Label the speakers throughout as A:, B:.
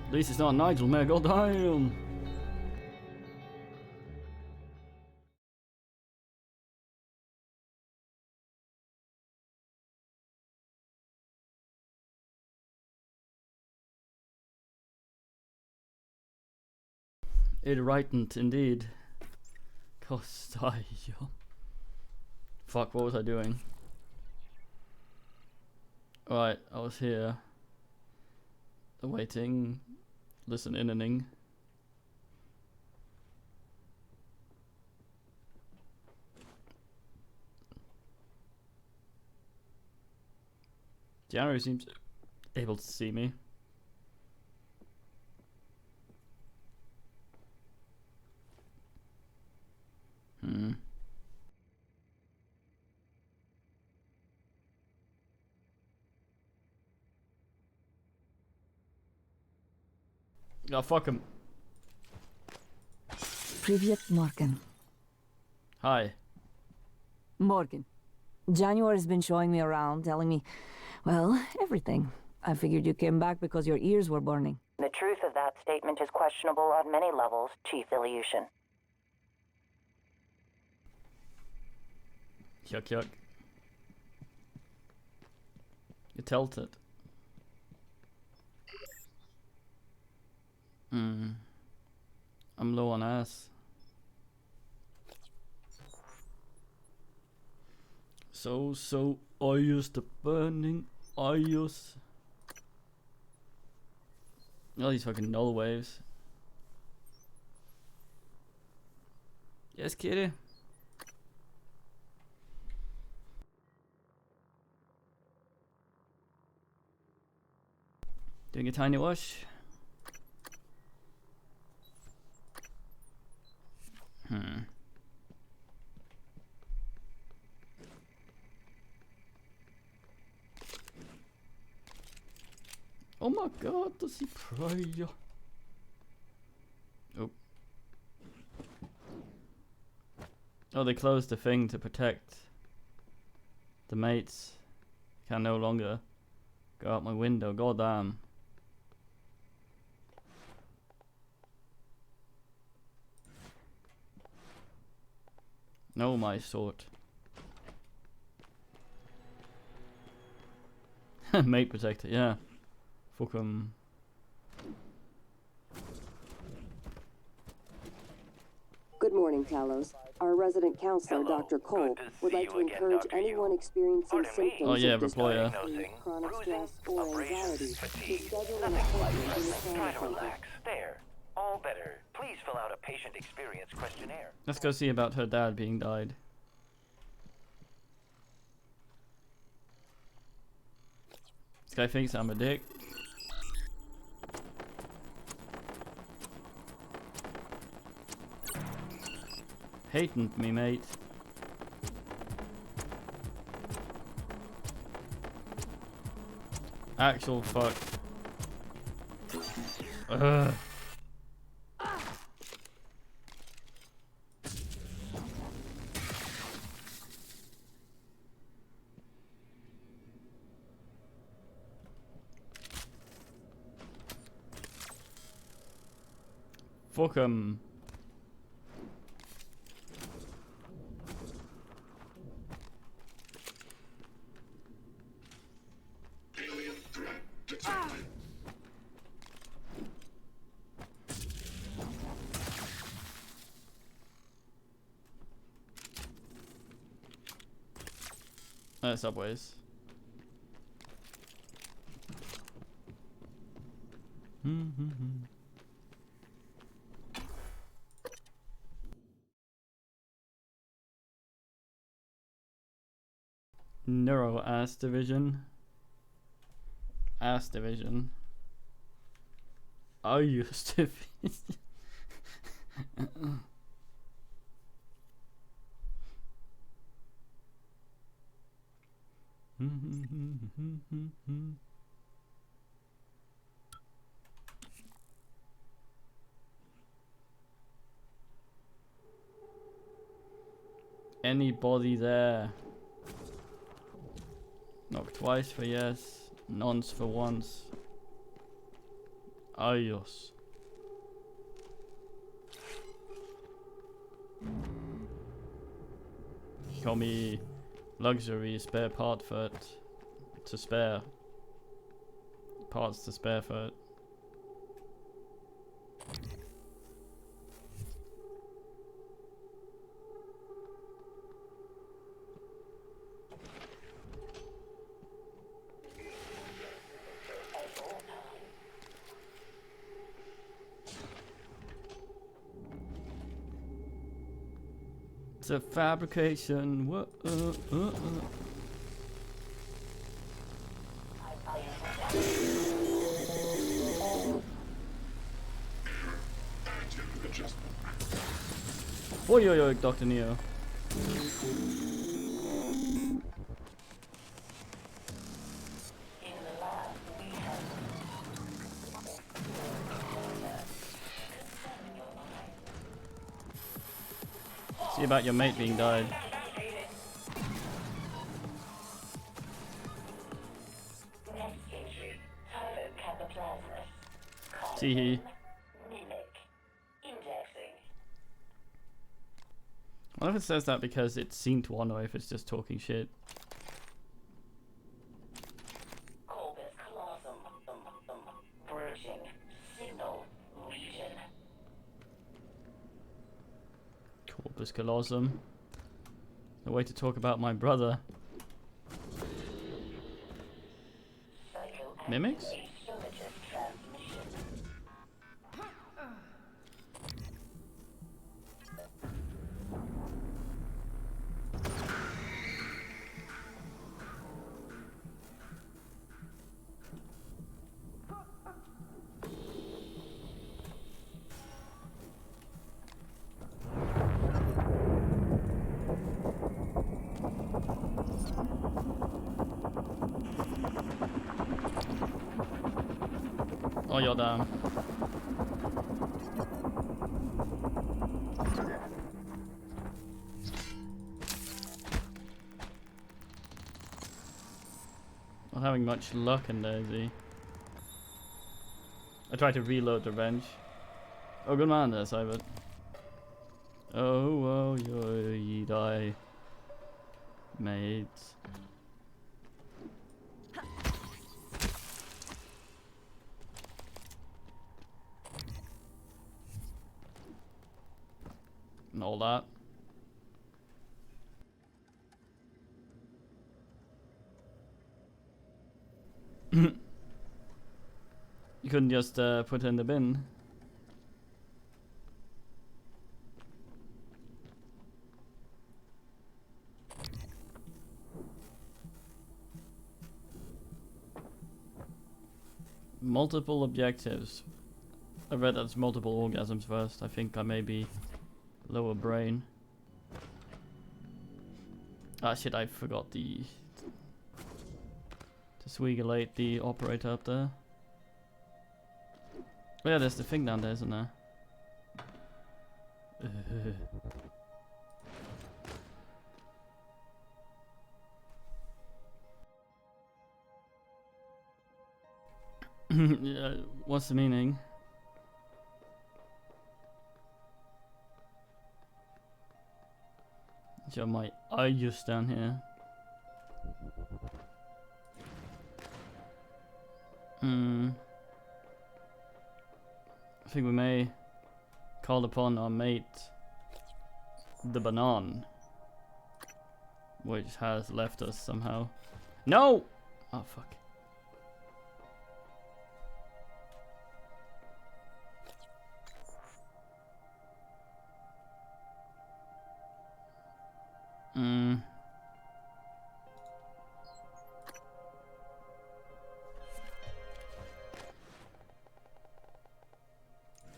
A: At least it's not Nigel, man. God damn. It rightened indeed. Costaio. Fuck, what was I doing? Alright, I was here. Awaiting. Listening. January seems able to see me. Oh, fuck him.
B: Привет, Morgan.
A: Hi.
B: Morgan. January's been showing me around, telling me, well, everything. I figured you came back because your ears were burning.
C: The truth of that statement is questionable on many levels, Chief Ilyushin.
A: Yuck. You tilted. I'm low on ass. So I use the burning use. All these fucking null waves. Yes, kitty. Doing a tiny wash. Oh my god, does he pray? Oh. Oh, they closed the thing to protect the mates. Can no longer go out my window. God damn. No, my sword. Mate protector, yeah. Fuck 'em.
D: Good morning, Talos. Our resident counselor,
E: Hello.
D: Dr. Cole,
E: Good to
D: would
E: see
D: like
E: you
D: to
E: again,
D: encourage
E: Dr.
D: anyone
E: Yu.
D: experiencing
E: Pardon me?
D: symptoms
A: Oh yeah,
D: of
A: Reployer.
E: Diagnosing
D: chronic
E: bruising,
D: stress or anxiety
E: abrasions,
D: to
E: fatigue.
D: schedule an
E: Nothing
D: appointment in the
E: life-threatening.
D: trauma
E: Try to
D: center.
E: relax. There. All better. Please fill out a patient experience questionnaire.
A: Let's go see about her dad being died. This guy thinks I'm a dick. Hating me, mate. Actual fuck. Ugh. Fuck 'em. Subways. Neuro ass division. Ass division. I used to be. Anybody there? Knock twice for yes, nonce for once. Ayos. Call me luxury spare part for it. To spare. Parts to spare for it. It's a fabrication. What? Oi, oi, oi, Dr. Neo. See about your mate being died. Teehee. I wonder if it says that because it's seen to one or if it's just talking shit. Corpus callosum. No way to talk about my brother. Mimics? Oh, you're down. Not having much luck in there, is he? I tried to reload the bench. Oh, good man there, Cybert. Oh, you die, mates. And all that. You couldn't just put it in the bin. Multiple objectives. I read that's multiple orgasms first. I think I may be lower brain. Ah shit, I forgot to swigulate the operator up there. Oh yeah, there's the thing down there, isn't there? Yeah, what's the meaning? Got my eye just down here. I think we may call upon our mate, the Banan, which has left us somehow. No! Oh fuck.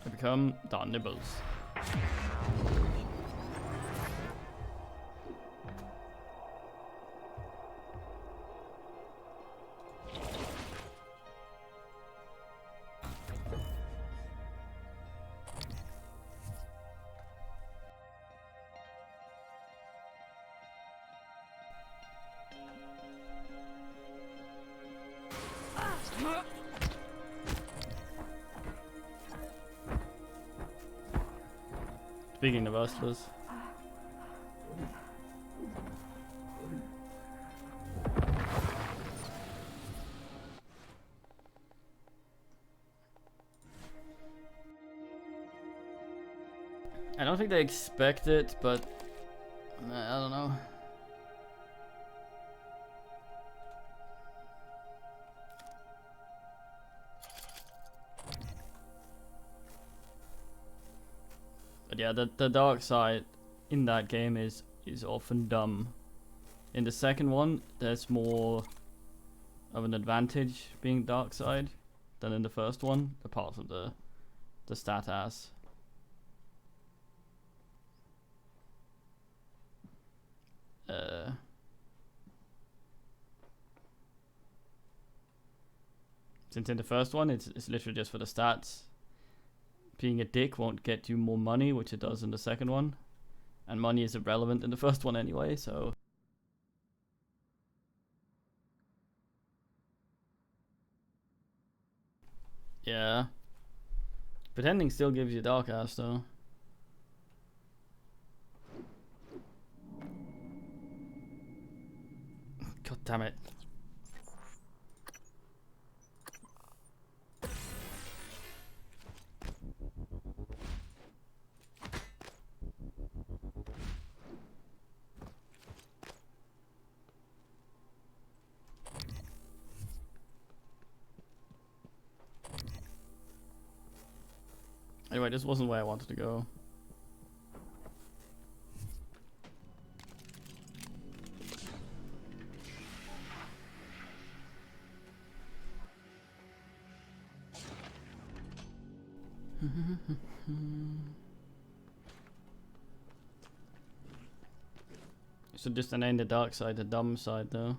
A: I become Don Nibbles. Speaking of hustlers. I don't think they expect it, but I don't know. But yeah, the dark side in that game is often dumb. In the second one, there's more of an advantage being dark side than in the first one, apart from the stat ass. Since in the first one, it's literally just for the stats. Being a dick won't get you more money, which it does in the second one. And money is irrelevant in the first one anyway, so... Yeah. Pretending still gives you dark ass, though. God damn it. Anyway, this wasn't where I wanted to go. So just name the dark side, the dumb side though.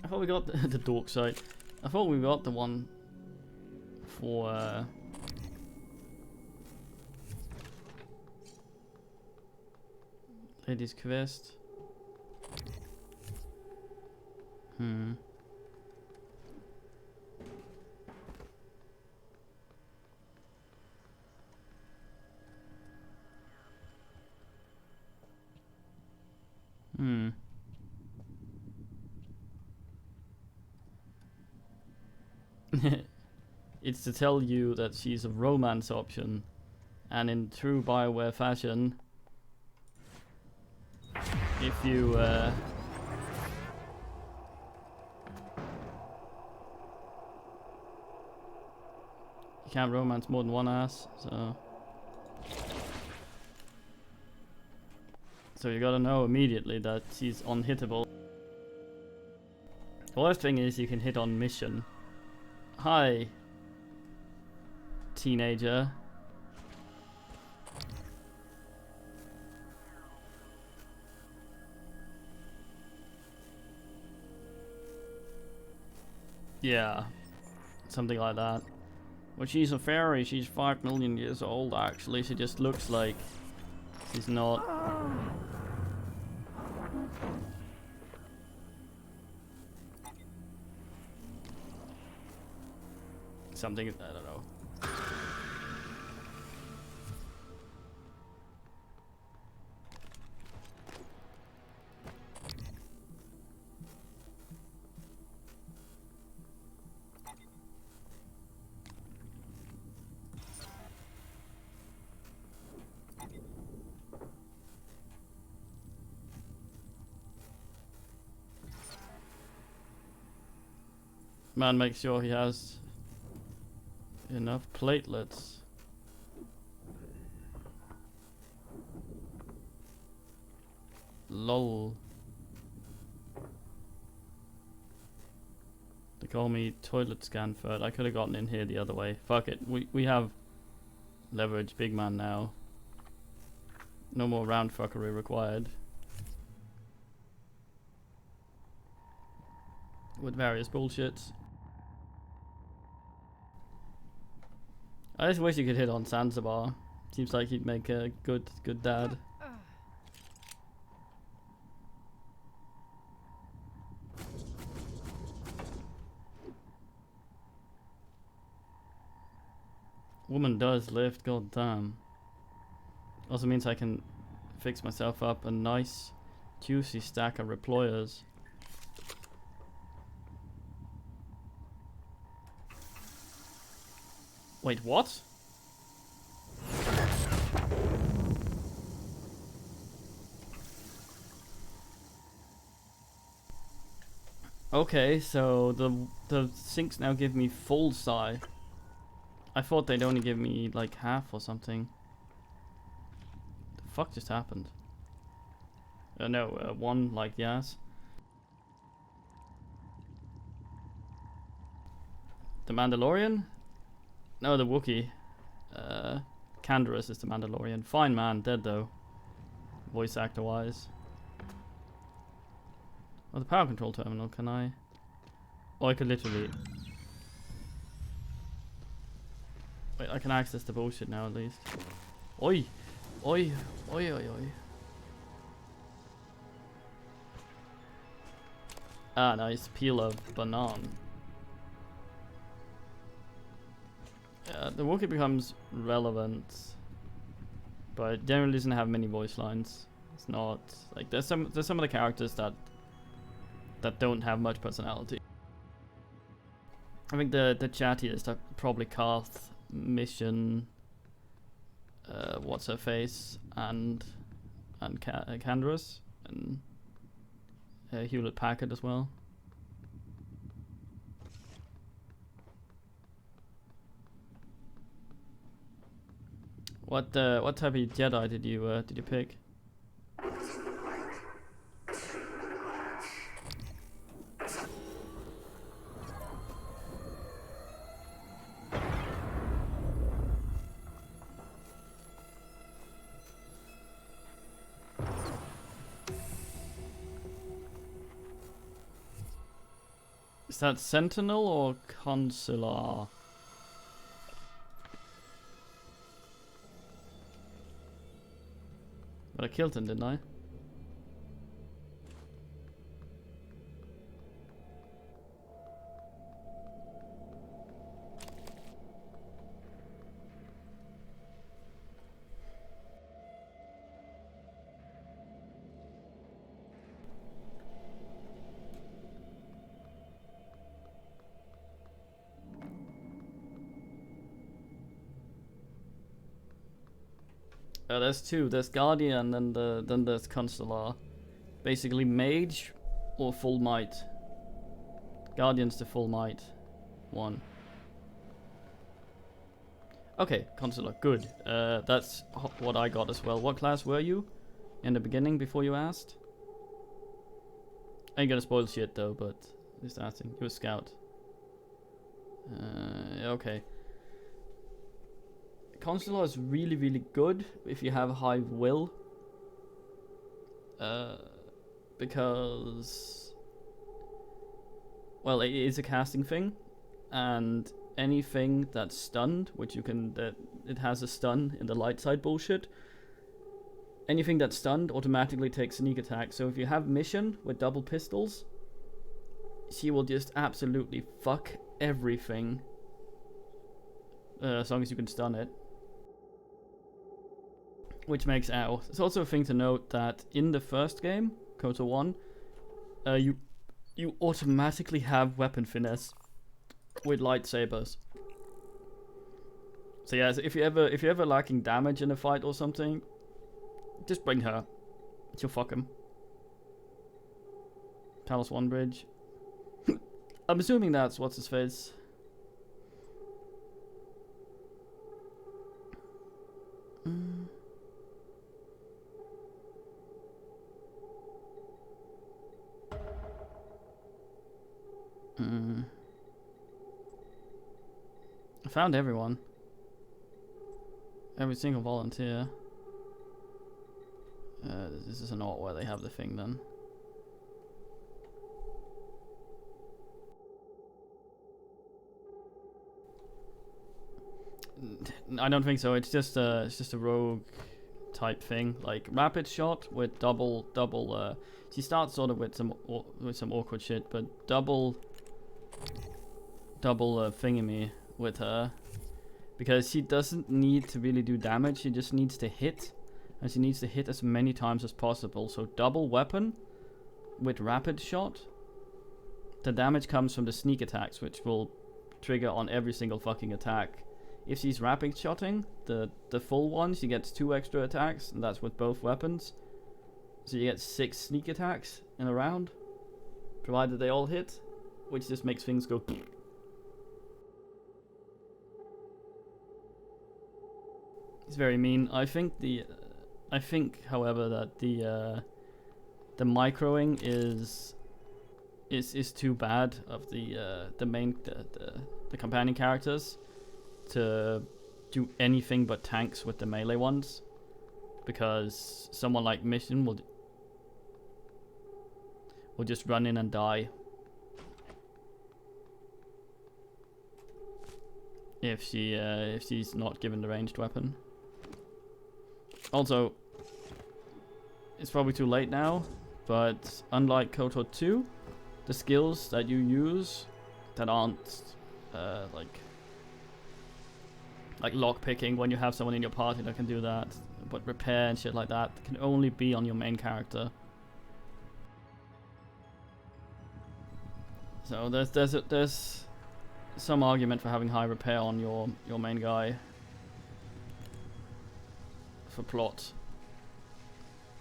A: I thought we got the dork side. I thought we got the one for Ladies Quest. It's to tell you that she's a romance option, and in true BioWare fashion, if you you can't romance more than one ass, so you gotta know immediately that she's unhittable. The worst thing is you can hit on mission. Hi, teenager. Yeah, something like that. Well, she's a fairy. She's 5 million years old, actually. She just looks like she's not. Something, I don't know. Man, make sure he has enough platelets. Lol. They call me toilet scan third. I could have gotten in here the other way. Fuck it. We have leverage, big man now. No more round fuckery required. With various bullshits. I just wish you could hit on Zanzibar. Seems like he'd make a good dad. Woman does lift, god damn. Also means I can fix myself up a nice juicy stack of reployers. Wait, what? Okay, so the sinks now give me full psi. I thought they'd only give me like half or something. The fuck just happened? No, one like yes. The Mandalorian? No, the Wookiee. Canderous is the Mandalorian. Fine man, dead though. Voice actor wise. Oh, the power control terminal, can I? Oh, I could literally... Wait, I can access the bullshit now at least. Oi! Oi! Oi, oi, oi. Ah, nice. Peel of banana. The Wookiee becomes relevant, but it generally doesn't have many voice lines. It's not like there's some of the characters that don't have much personality. I think the chattiest are probably Karth, Mission, what's her face, and Canderous, and Hewlett Packard as well. What type of Jedi did you pick? Is that Sentinel or Consular? But I killed him, didn't I? There's two. There's Guardian and then there's Consular. Basically mage or full might. Guardian's the full might one. Okay, Consular, good. That's what I got as well. What class were you in the beginning before you asked? I ain't gonna spoil shit though, but just asking. You were scout. Okay. Consular is really, really good if you have high will. Because... well, it is a casting thing. And anything that's stunned, which you can... it has a stun in the light side bullshit. Anything that's stunned automatically takes sneak attack. So if you have Mission with double pistols, she will just absolutely fuck everything. As long as you can stun it. Which makes ow. It's also a thing to note that in the first game, KOTOR 1, you automatically have weapon finesse with lightsabers. So yeah, so if you're ever lacking damage in a fight or something, just bring her. She'll fuck him. Talos 1 bridge. I'm assuming that's what's his face. I found everyone. Every single volunteer. This is not where they have the thing then. I don't think so. It's just a rogue type thing, like rapid shot with double. She starts sort of with some awkward shit, but double thingamy with her, because she doesn't need to really do damage. She just needs to hit, and she needs to hit as many times as possible. So double weapon with rapid shot. The damage comes from the sneak attacks, which will trigger on every single fucking attack. If she's rapid shotting, the full one, she gets 2 extra attacks, and that's with both weapons. So you get 6 sneak attacks in a round, provided they all hit, which just makes things go. It's very mean. I think, however, that the microing is too bad of the main the companion characters to do anything but tanks with the melee ones, because someone like Mission will just run in and die if she's not given the ranged weapon. Also, it's probably too late now, but unlike KOTOR 2, the skills that you use that aren't like lockpicking, when you have someone in your party that can do that, but repair and shit like that can only be on your main character. So there's some argument for having high repair on your main guy for plot,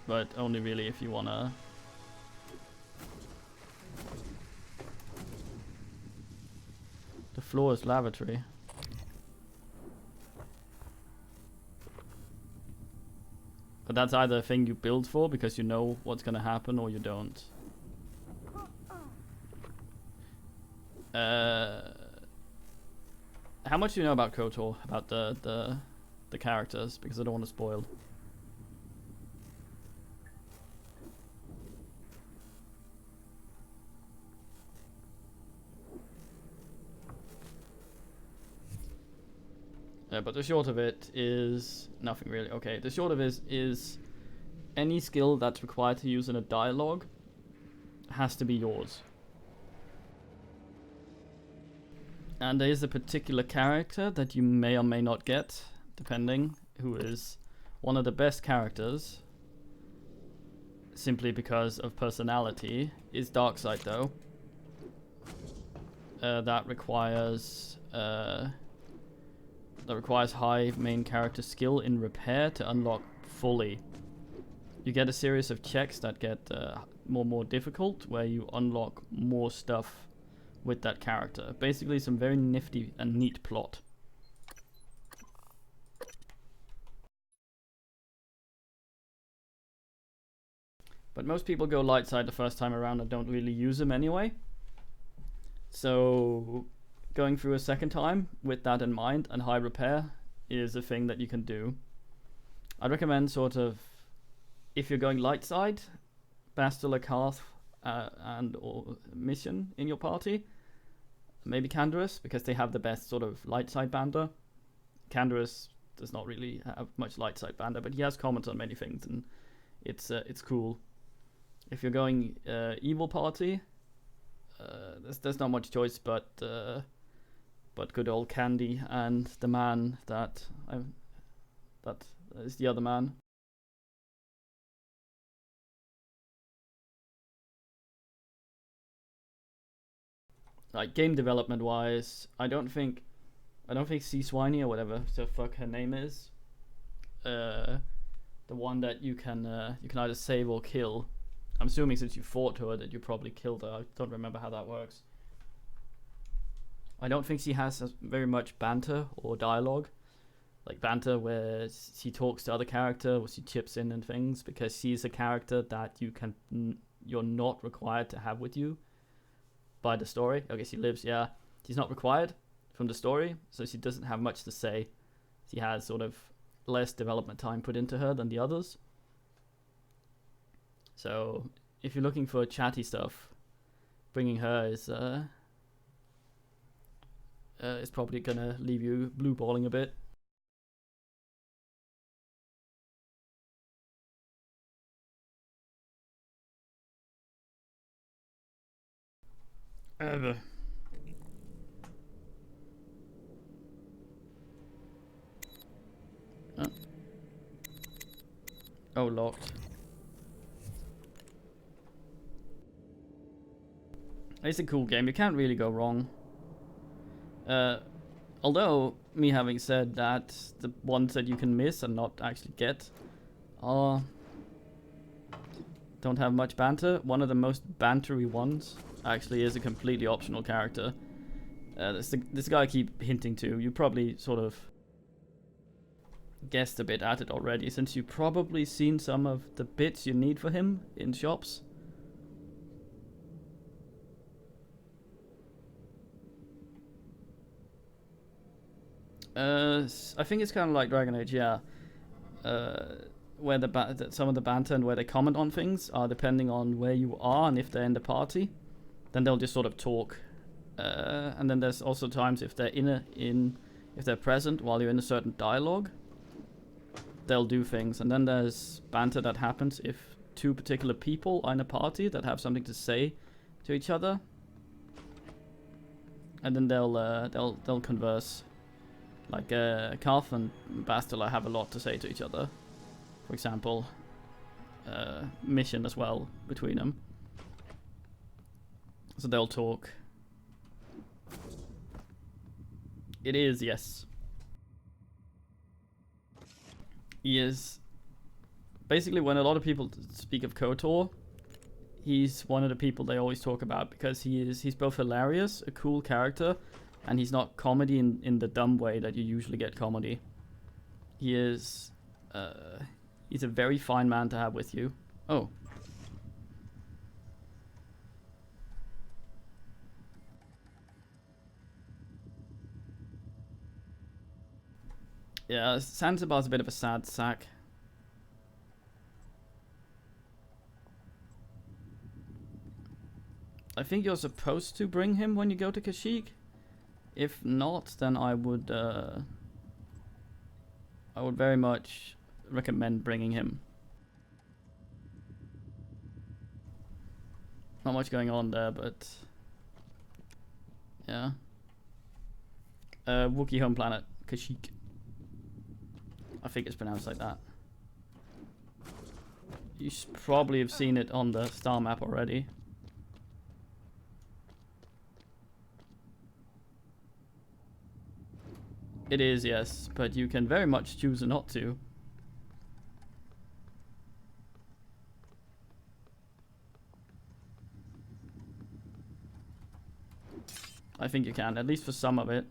A: but only really if you wanna. The floor is lavatory. But that's either a thing you build for because you know what's gonna happen, or you don't. How much do you know about KOTOR? About the characters? Because I don't want to spoil. But the short of it is nothing really. Okay, the short of it is any skill that's required to use in a dialogue has to be yours. And there is a particular character that you may or may not get, depending, who is one of the best characters, simply because of personality, is Darkseid though. That requires high main character skill in repair to unlock fully. You get a series of checks that get more difficult, where you unlock more stuff with that character. Basically some very nifty and neat plot. But most people go light side the first time around and don't really use them anyway. So going through a second time with that in mind and high repair is a thing that you can do. I'd recommend sort of, if you're going light side, Bastila, Karth, and or Mission in your party. Maybe Canderous, because they have the best sort of light side bander. Canderous does not really have much light side bander, but he has comments on many things, and it's cool. If you're going evil party, there's not much choice but good old Candy and the man that is the other man. Like game development wise, I don't think C Swiney or whatever the fuck her name is, the one that you can either save or kill. I'm assuming since you fought her that you probably killed her. I don't remember how that works. I don't think she has very much banter or dialogue, like banter where she talks to other character or she chips in and things, because she's a character that you're not required to have with you by the story. Okay, she lives, yeah. She's not required from the story, so she doesn't have much to say. She has sort of less development time put into her than the others. So if you're looking for chatty stuff, bringing her is probably gonna leave you blue balling a bit. Ever. Oh, locked. It's a cool game. You can't really go wrong. Although, me having said that, the ones that you can miss and not actually get are... don't have much banter. One of the most bantery ones actually is a completely optional character. This guy I keep hinting to. You probably sort of guessed a bit at it already, since you've probably seen some of the bits you need for him in shops. I think it's kind of like Dragon Age, yeah. Where some of the banter and where they comment on things are depending on where you are and if they're in the party. Then they'll just sort of talk. And then there's also times if they're if they're present while you're in a certain dialogue, they'll do things. And then there's banter that happens if two particular people are in a party that have something to say to each other. And then they'll converse. Like Karth and Bastila have a lot to say to each other. For example, mission as well between them. So they'll talk. It is, yes. He is basically, when a lot of people speak of KOTOR, he's one of the people they always talk about because he's both hilarious, a cool character, and he's not comedy in the dumb way that you usually get comedy. He is he's a very fine man to have with you. Oh. Yeah, Zanzibar's a bit of a sad sack. I think you're supposed to bring him when you go to Kashyyyk. If not, then I would very much recommend bringing him. Not much going on there, but yeah. Wookiee home planet, Kashyyyk. I think it's pronounced like that. You probably have seen it on the star map already. It is, yes, but you can very much choose not to. I think you can, at least for some of it.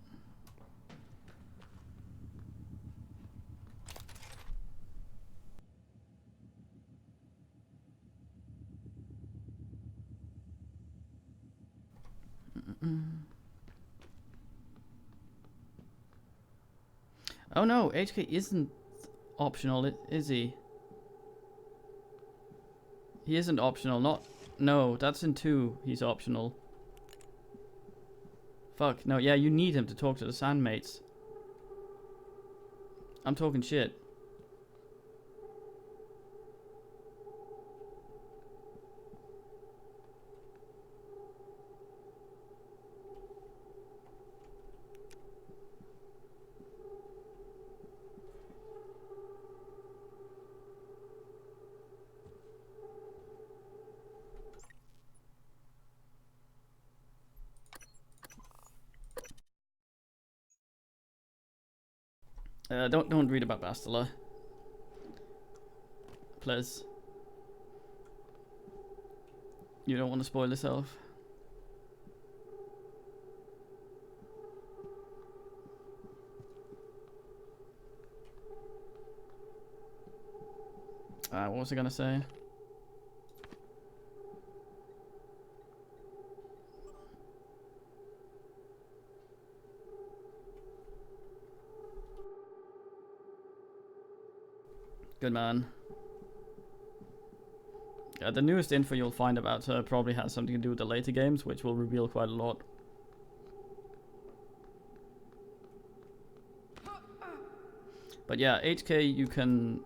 A: Oh no, HK isn't optional, is he? He isn't optional, no, that's in 2, he's optional. Fuck, no, yeah, you need him to talk to the Sandmates. I'm talking shit. Don't read about Bastila. Please. You don't want to spoil yourself. What was I gonna say? Good man. Yeah, the newest info you'll find about her probably has something to do with the later games, which will reveal quite a lot. But yeah, HK, you can,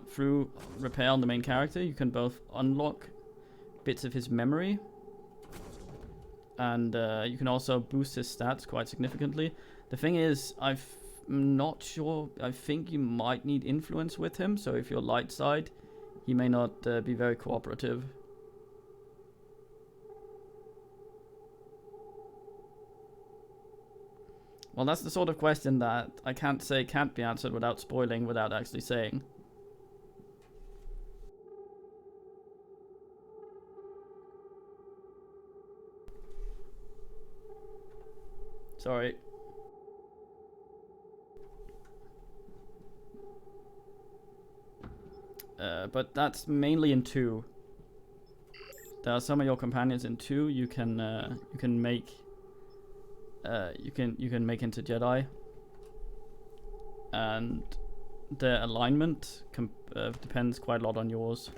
A: through repair on the main character, you can both unlock bits of his memory and you can also boost his stats quite significantly. The thing is, I'm not sure. I think you might need influence with him, so if you're light side, he may not be very cooperative. Well, that's the sort of question that I can't say can't be answered without spoiling, without actually saying. Sorry. But that's mainly in 2. There are some of your companions in 2 you can make you can make into Jedi, and their alignment depends quite a lot on yours.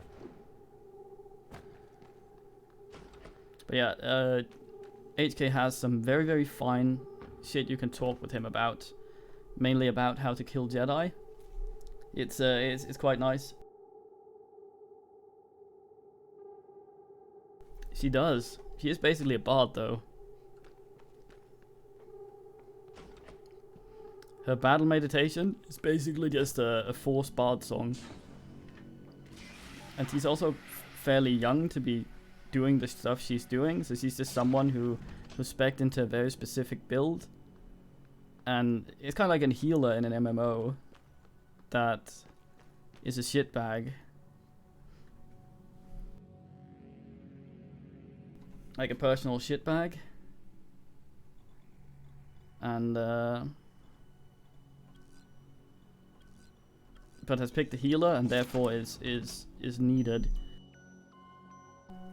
A: But yeah, HK has some very, very fine shit you can talk with him about, mainly about how to kill Jedi. It's quite nice. She does. She is basically a bard, though. Her battle meditation is basically just a Force bard song. And she's also fairly young to be doing the stuff she's doing, so she's just someone who's spec'd into a very specific build. And it's kind of like a healer in an MMO that is a shitbag. Like a personal shitbag. And but has picked a healer and therefore is needed,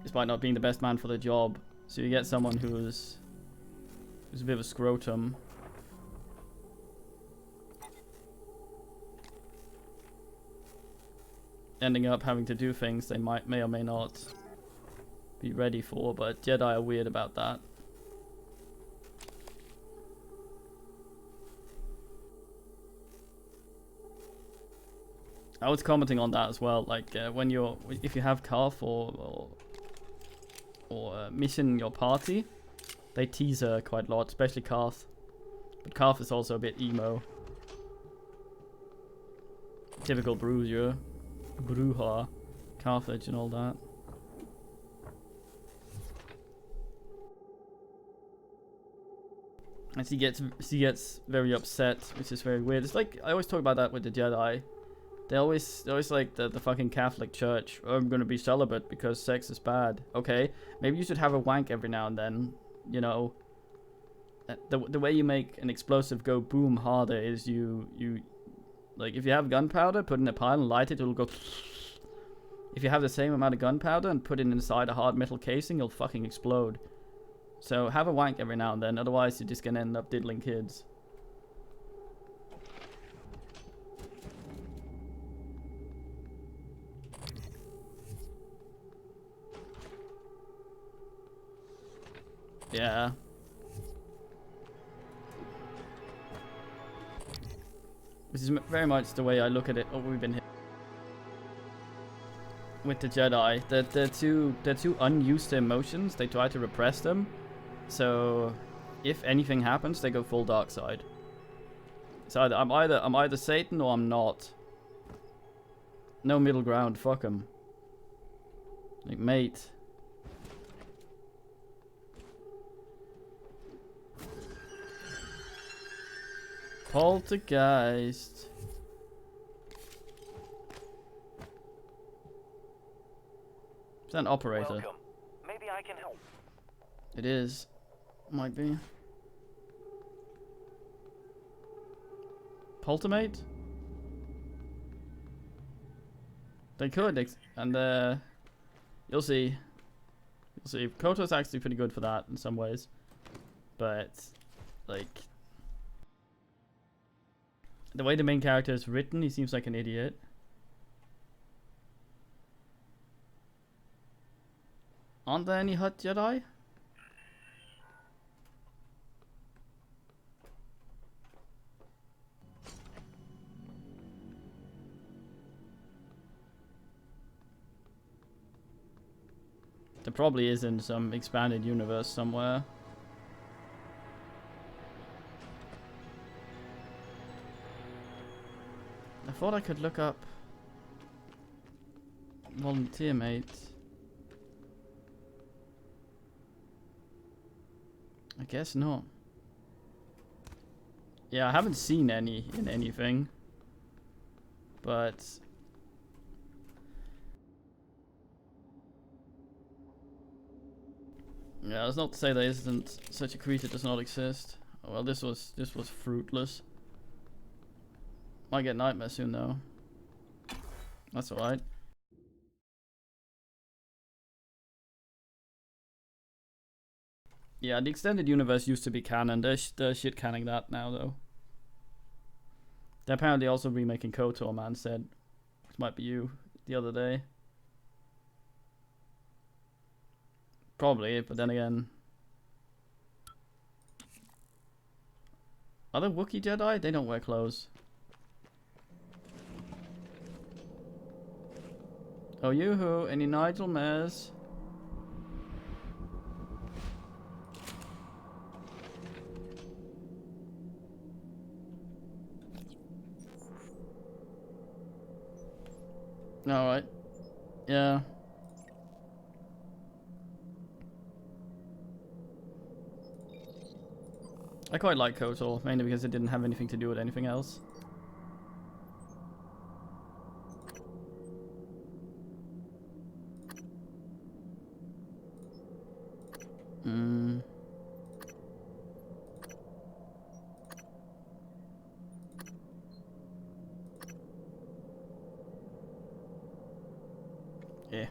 A: despite not being the best man for the job. So you get someone who's a bit of a scrotum. Ending up having to do things they may or may not be ready for, but Jedi are weird about that. I was commenting on that as well, like when if you have Carth or Mission in your party, they tease her quite a lot, especially Carth. But Carth is also a bit emo. Typical Bruiser, Bruja, Carthage and all that. And she gets very upset, which is very weird. It's like, I always talk about that with the Jedi. They're always like the fucking Catholic Church. Oh, I'm gonna be celibate because sex is bad. Okay, maybe you should have a wank every now and then. You know, the way you make an explosive go boom harder is you like, if you have gunpowder, put it in a pile and light it, it'll go. If you have the same amount of gunpowder and put it inside a hard metal casing, it'll fucking explode. So have a wank every now and then, otherwise you're just gonna end up diddling kids. Yeah. This is very much the way I look at it. Oh, we've been hit with the Jedi. They're too unused to emotions. They try to repress them. So if anything happens, they go full dark side. It's either I'm either Satan or I'm not. No middle ground. Fuck 'em. Like, mate. Poltergeist. Is that an operator?
E: Welcome. Maybe I can help.
A: It is. Might be. Poltermate? They could, and you'll see. You'll see. Koto's actually pretty good for that in some ways. But, like, the way the main character is written, he seems like an idiot. Aren't there any Hutt Jedi? There probably is in some expanded universe somewhere. thought I could look up volunteer mates. I guess not. Yeah, I haven't seen any in anything. But yeah, that's not to say there isn't such a creature does not exist. Oh, well, this was fruitless. Might get nightmare soon though. That's alright. Yeah, the extended universe used to be canon. They're shit canning that now though. They're apparently also remaking KOTOR, man said. Which might be you the other day. Probably, but then again. Are there Wookiee Jedi? They don't wear clothes. Oh, yoo-hoo, any Nigel Mares? Alright. Yeah. I quite like KOTOR, mainly because it didn't have anything to do with anything else. Yeah.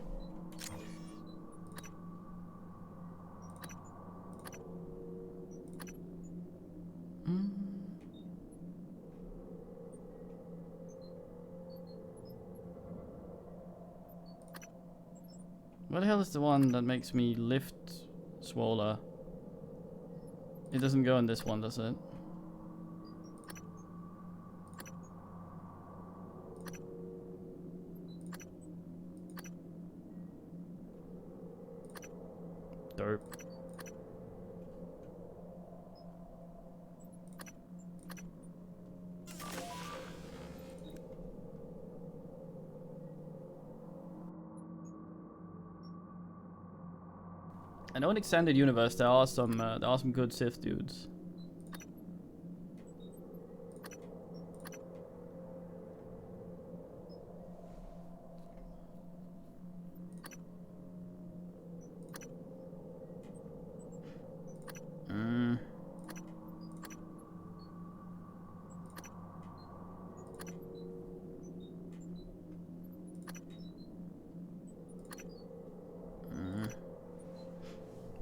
A: What the hell is the one that makes me lift Swola? It doesn't go in this one, does it? Derp. I know in Extended Universe there are some good Sith dudes.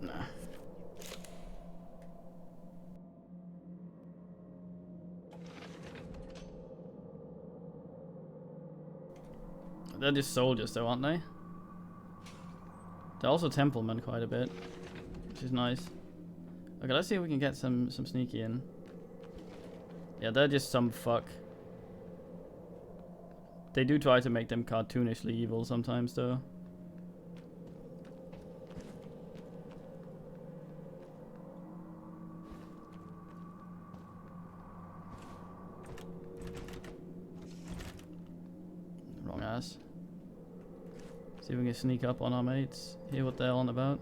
A: Nah. They're just soldiers though, aren't they? They're also Templemen quite a bit, which is nice. Okay, let's see if we can get some sneaky in. Yeah, they're just some fuck. They do try to make them cartoonishly evil sometimes though. Wrong ass. See if we can sneak up on our mates, hear what they're on about.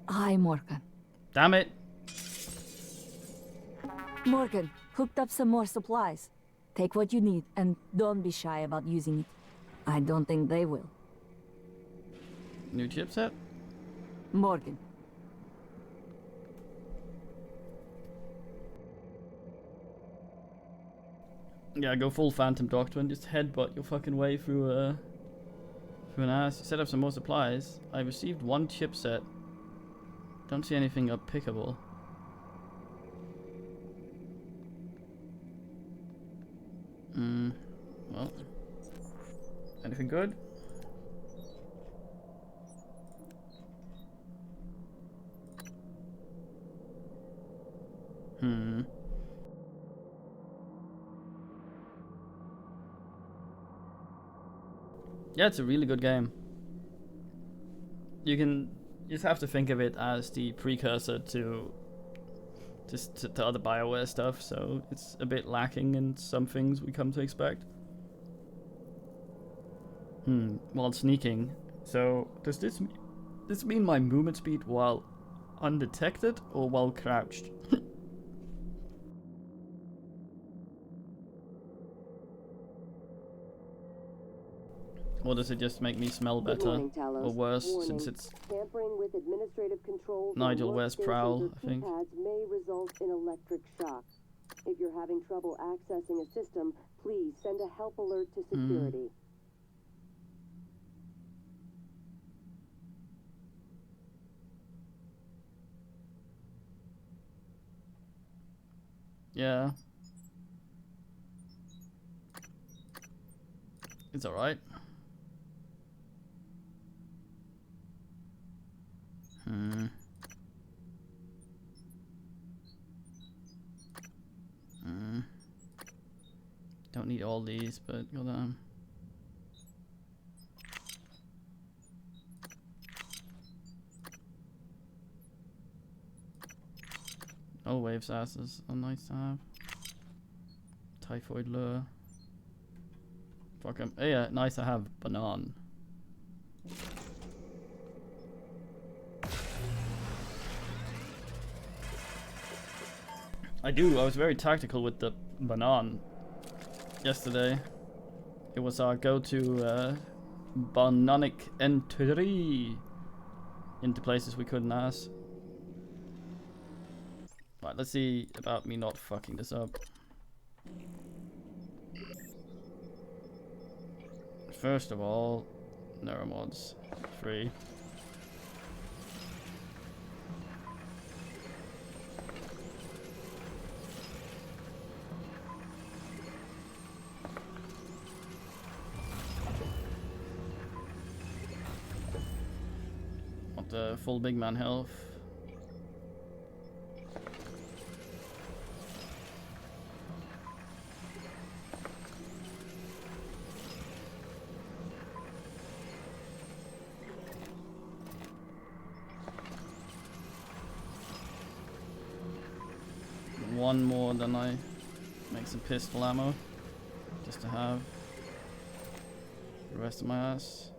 B: Hi, Morgan.
A: Damn it!
B: Morgan, hooked up some more supplies. Take what you need, and don't be shy about using it. I don't think they will.
A: New chipset?
B: Morgan.
A: Yeah, go full Phantom Doctrine, just headbutt your fucking way through an ass. Set up some more supplies. I received one chipset. Don't see anything unpickable. Well. Anything good? Yeah, it's a really good game. You just have to think of it as the precursor to to other BioWare stuff, so it's a bit lacking in some things we come to expect. While sneaking. So does this mean my movement speed while undetected or while crouched? Or does it just make me smell
D: Good
A: better?
D: morning, Talos.
A: Or worse,
D: Warning.
A: since it's
D: Tampering with administrative controls on
A: Nigel wears
D: workstations
A: Prowl,
D: or
A: I think.
D: keypads may result in electric shock. If you're having trouble accessing a system, please send a help alert to security.
A: Yeah. It's alright. Don't need all these, but hold on. All waves asses are nice to have. Typhoid lure. Fuck 'em. Oh yeah, nice to have banana. I was very tactical with the banana yesterday. It was our go-to bananic entry into places we couldn't ask. Right, let's see about me not fucking this up. First of all, neuromods free. Want the full big man health. One more, then I make some pistol ammo just to have the rest of my ass.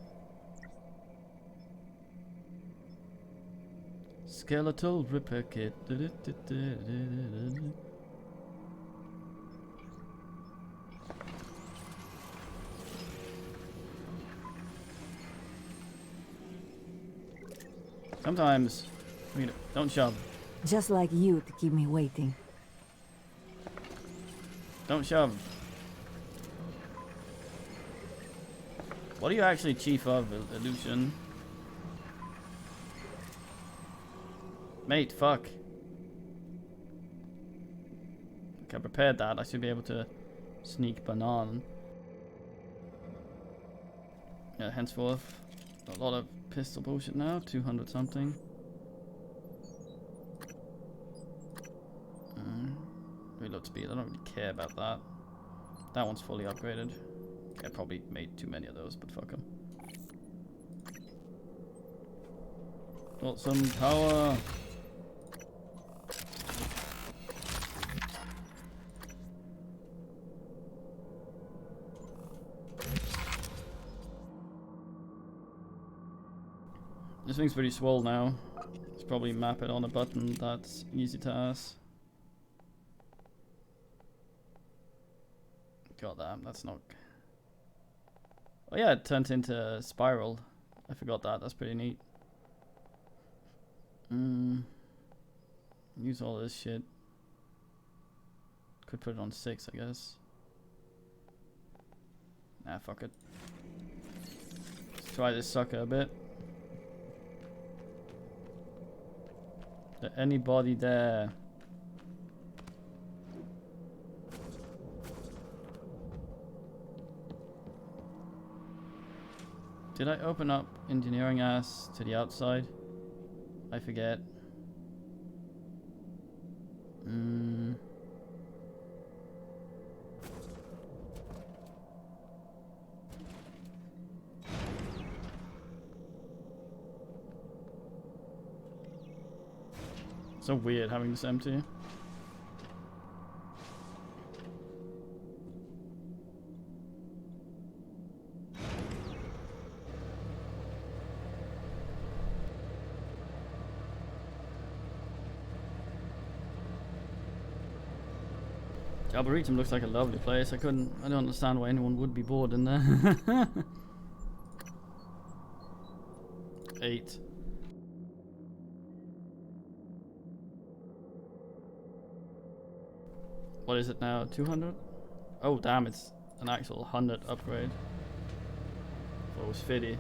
A: Skeletal repair kit. Sometimes, don't shove.
B: Just like you to keep me waiting.
A: Don't shove. What are you actually chief of, Illusion? Mate, fuck. Okay, I prepared that. I should be able to sneak banana. Yeah, henceforth, a lot of pistol bullshit now. 200 something. Reload speed, I don't really care about that. That one's fully upgraded. I probably made too many of those, but fuck them. Got some power. This thing's pretty swole now. Let's probably map it on a button that's easy to ask. God damn, that's not... Oh yeah, it turns into a spiral. I forgot that, that's pretty neat. Use all this shit. Could put it on 6, I guess. Nah, fuck it. Let's try this sucker a bit. Is there anybody there? Did I open up engineering ass to the outside? I forget. So weird having this empty. Arboretum looks like a lovely place. I don't understand why anyone would be bored in there. 8. What is it now? 200? Oh damn, it's an actual 100 upgrade. What was 50?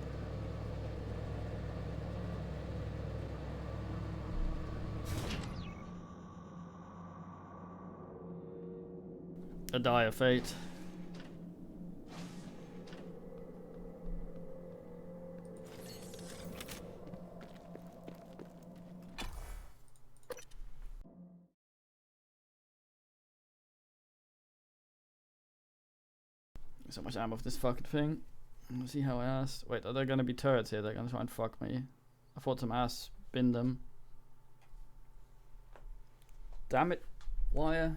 A: A dire fate. So much ammo for this fucking thing. Let's see how I asked. Wait, are there gonna be turrets here? They're gonna try and fuck me. I thought some ass spin them. Damn it, wire.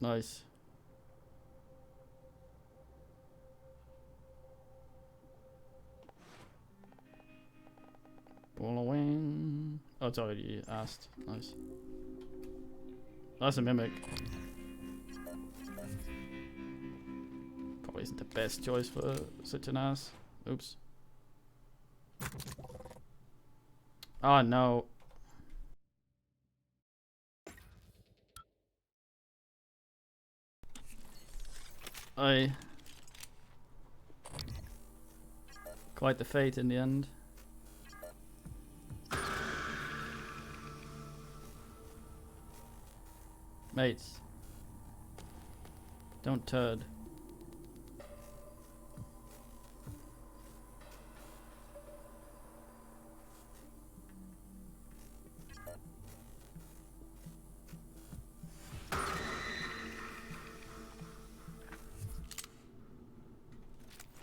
A: Nice. Ballowing. Oh, it's already asked. Nice. That's a mimic. Probably isn't the best choice for such an ass. Oops. Oh no. Quite the fate in the end. Mates. Don't turd.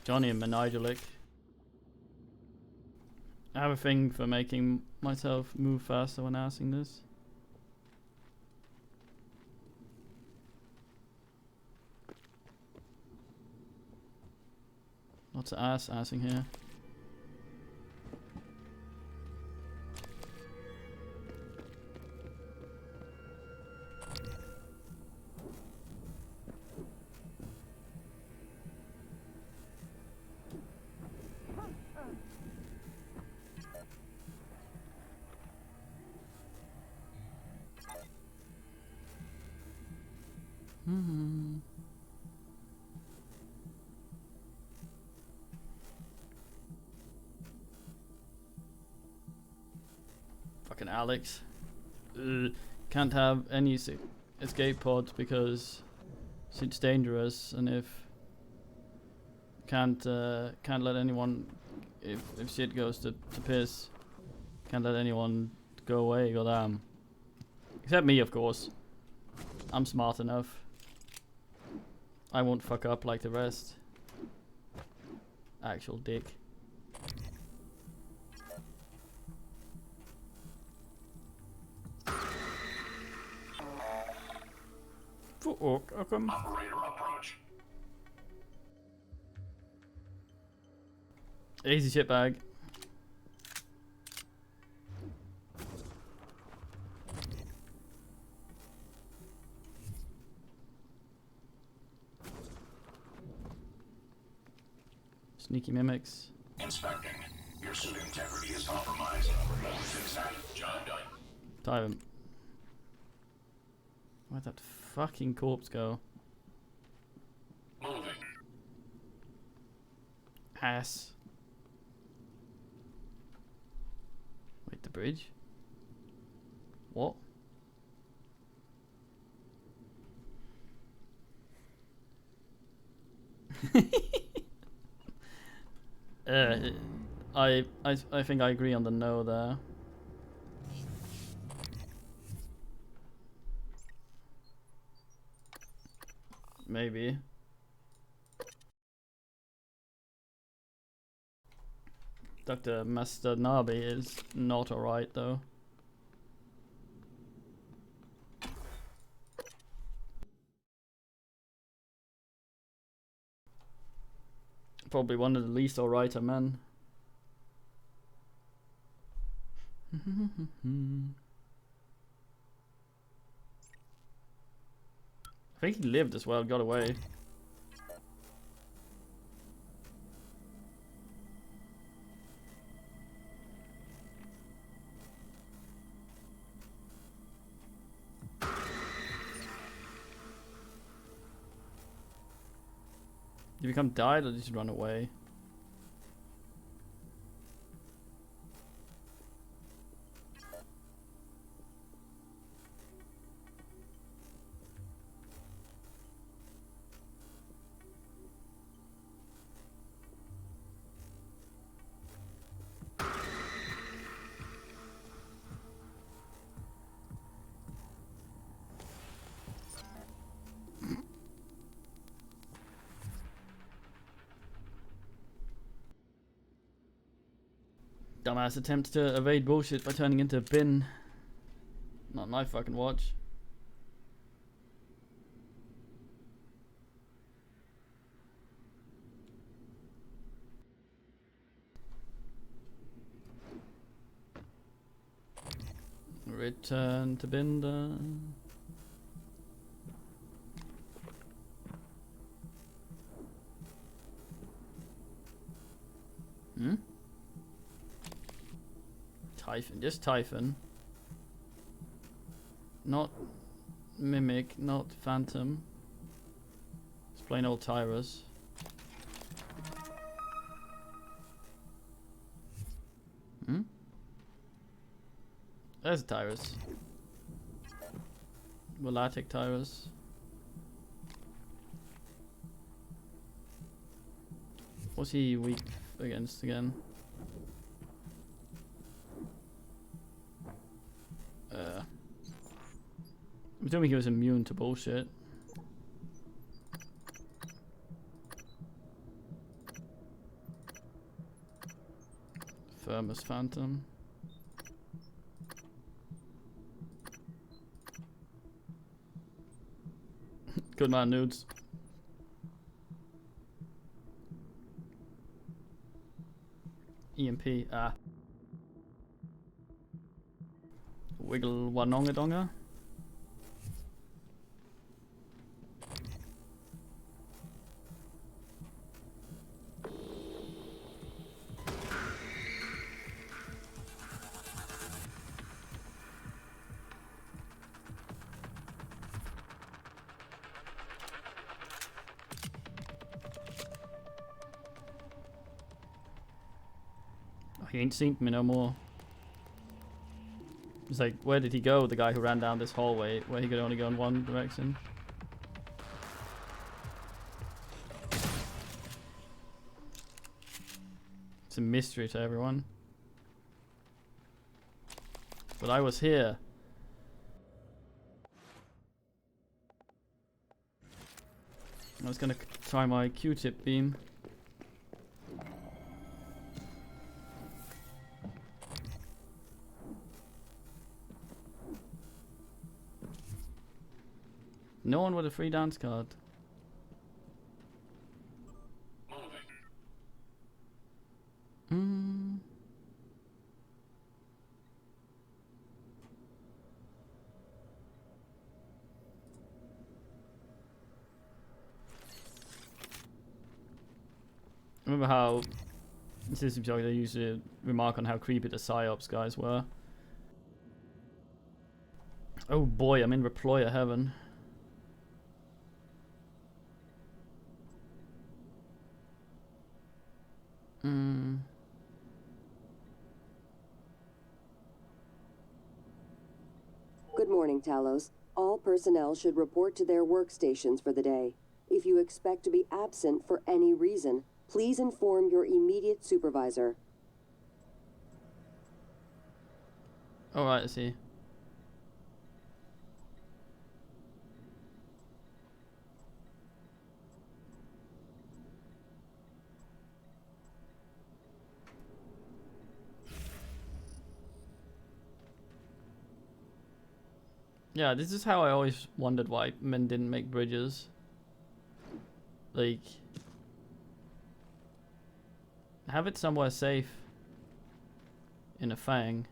A: Johnny and Menigelic. I have a thing for making myself move faster when asking this. Lots of assing here. Fucking Alex. Can't have any escape pods because it's dangerous, and if can't let anyone, if shit goes to piss, can't let anyone go away. Goddamn. Except me, of course. I'm smart enough. I won't fuck up like the rest. Actual dick.
E: Operator approach.
A: Easy shit bag. Sneaky mimics.
E: Inspecting. Your suit integrity is compromised. Fix that. Job done.
A: Dive him. Where'd that fucking corpse go?
E: Moving.
A: Ass. Wait, the bridge? What? I think I agree on the no there. Maybe. Dr. Master Nabi is not alright though. Probably one of the least alrighter men. I think he lived as well, got away. Did you become died or did you run away? Dumbass attempts to evade bullshit by turning into a bin. Not my fucking watch. Return to Binder. Hmm? Typhon, just Typhon. Not Mimic, not Phantom. It's plain old Tyrus. Hmm? There's Tyrus. Volatic Tyrus. What's he weak against again? I'm assuming he was immune to bullshit. Firmus Phantom. Good man, nudes. EMP, Wiggle Wanonga Donga. He ain't seen me no more. It's like, where did he go? The guy who ran down this hallway where he could only go in one direction. It's a mystery to everyone. But I was here. I was gonna try my Q-tip beam. No one with a free dance card. Remember how System Shock, they used to remark on how creepy the PsyOps guys were. Oh boy, I'm in Reployer heaven.
D: Good morning, Talos. All personnel should report to their workstations for the day. If you expect to be absent for any reason, please inform your immediate supervisor.
A: Alright, I see. Yeah, this is how I always wondered why men didn't make bridges. Like, have it somewhere safe in a fang.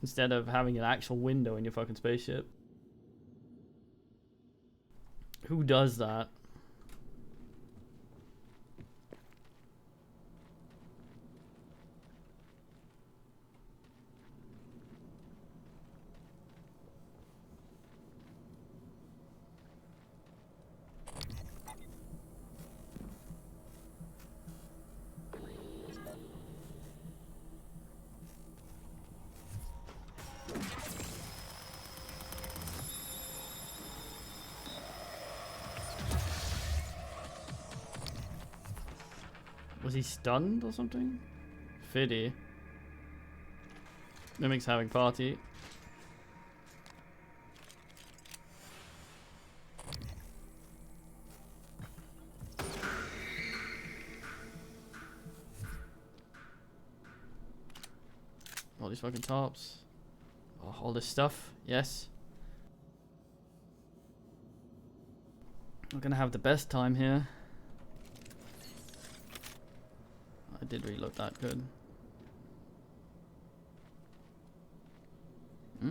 A: Instead of having an actual window in your fucking spaceship. Who does that? Was he stunned or something? Fiddy. Mimic's having party. All these fucking tops. Oh, all this stuff. Yes. We're gonna have the best time here. I did really look that good. Hmm?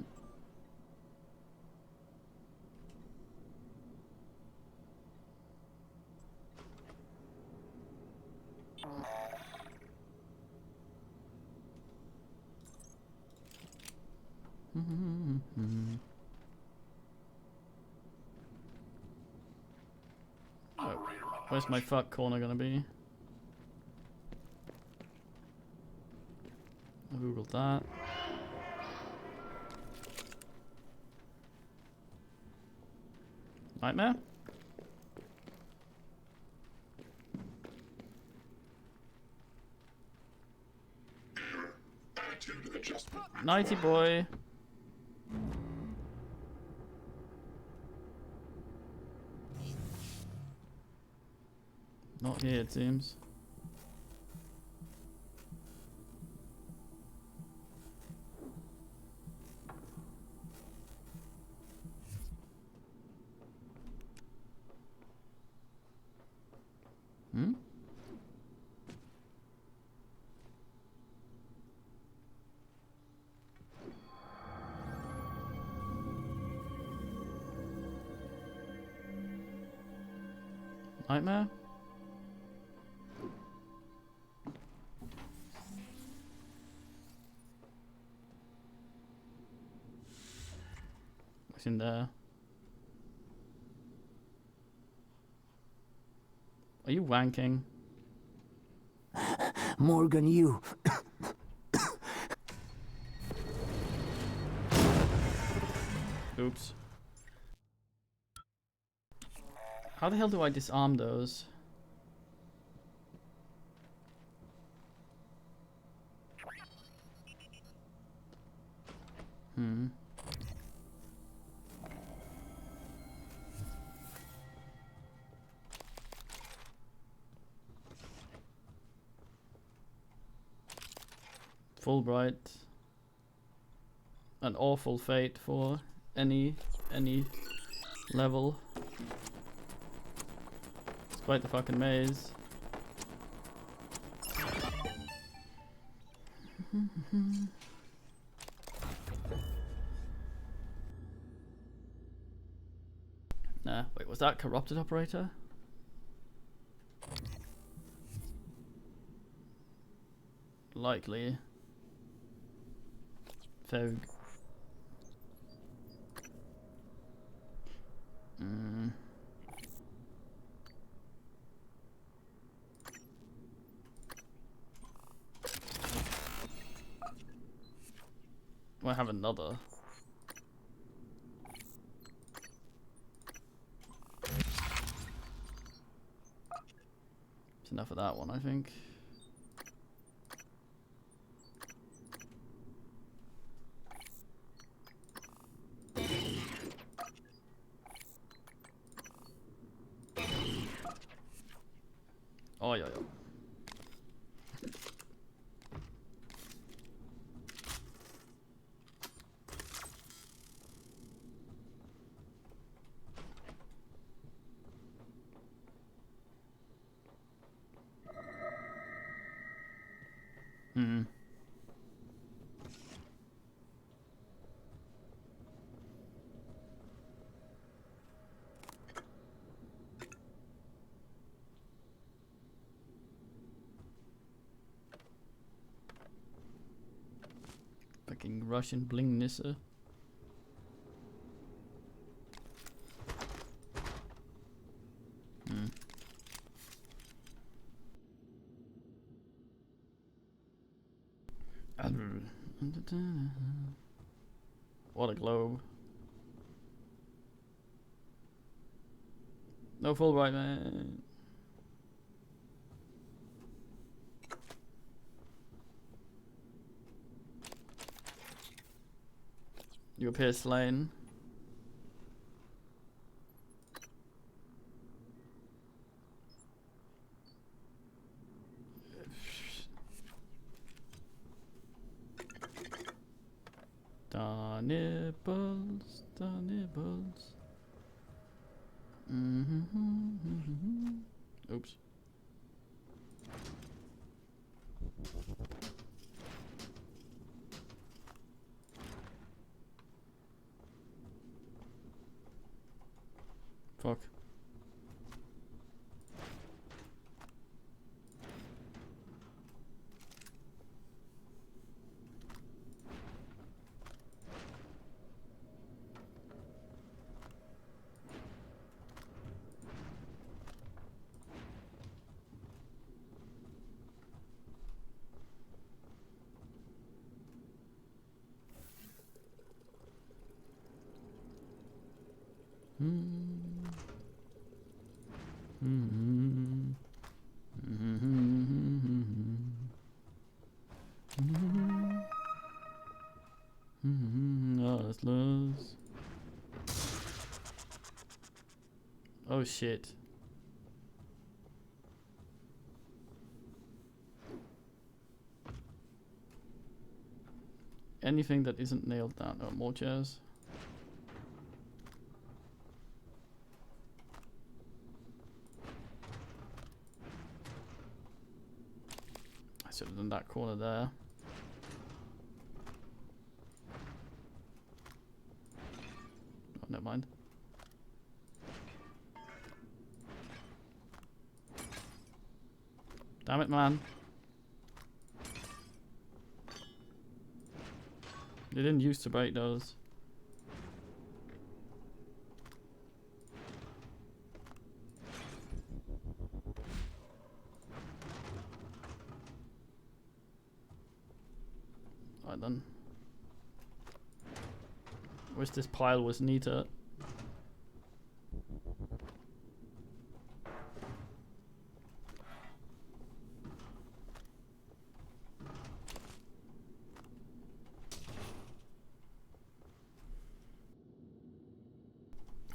A: Oh, where's my fuck corner gonna be? I googled that. Nightmare? Nighty boy. Not here, it seems. Hmm? Nightmare? What's in there? Are you wanking?
F: Morgan, you.
A: Oops. How the hell do I disarm those? Hmm. Fulbright. An awful fate for any level. It's quite the fucking maze. Nah, wait, was that corrupted operator? Likely. Fog. I have another. It's enough of that one, I think. Oh yeah, yeah. Fucking Russian bling nisse. What a globe. No Fulbright, man. You appear slain. Da nibbles, da nibbles. Oops. Fuck. Oh, that's loose. Oh shit. Anything that isn't nailed down. Oh, more chairs. I should have done that corner there. Oh, never mind. Damn it, man. They didn't used to break those. Right then. Wish this pile was neater.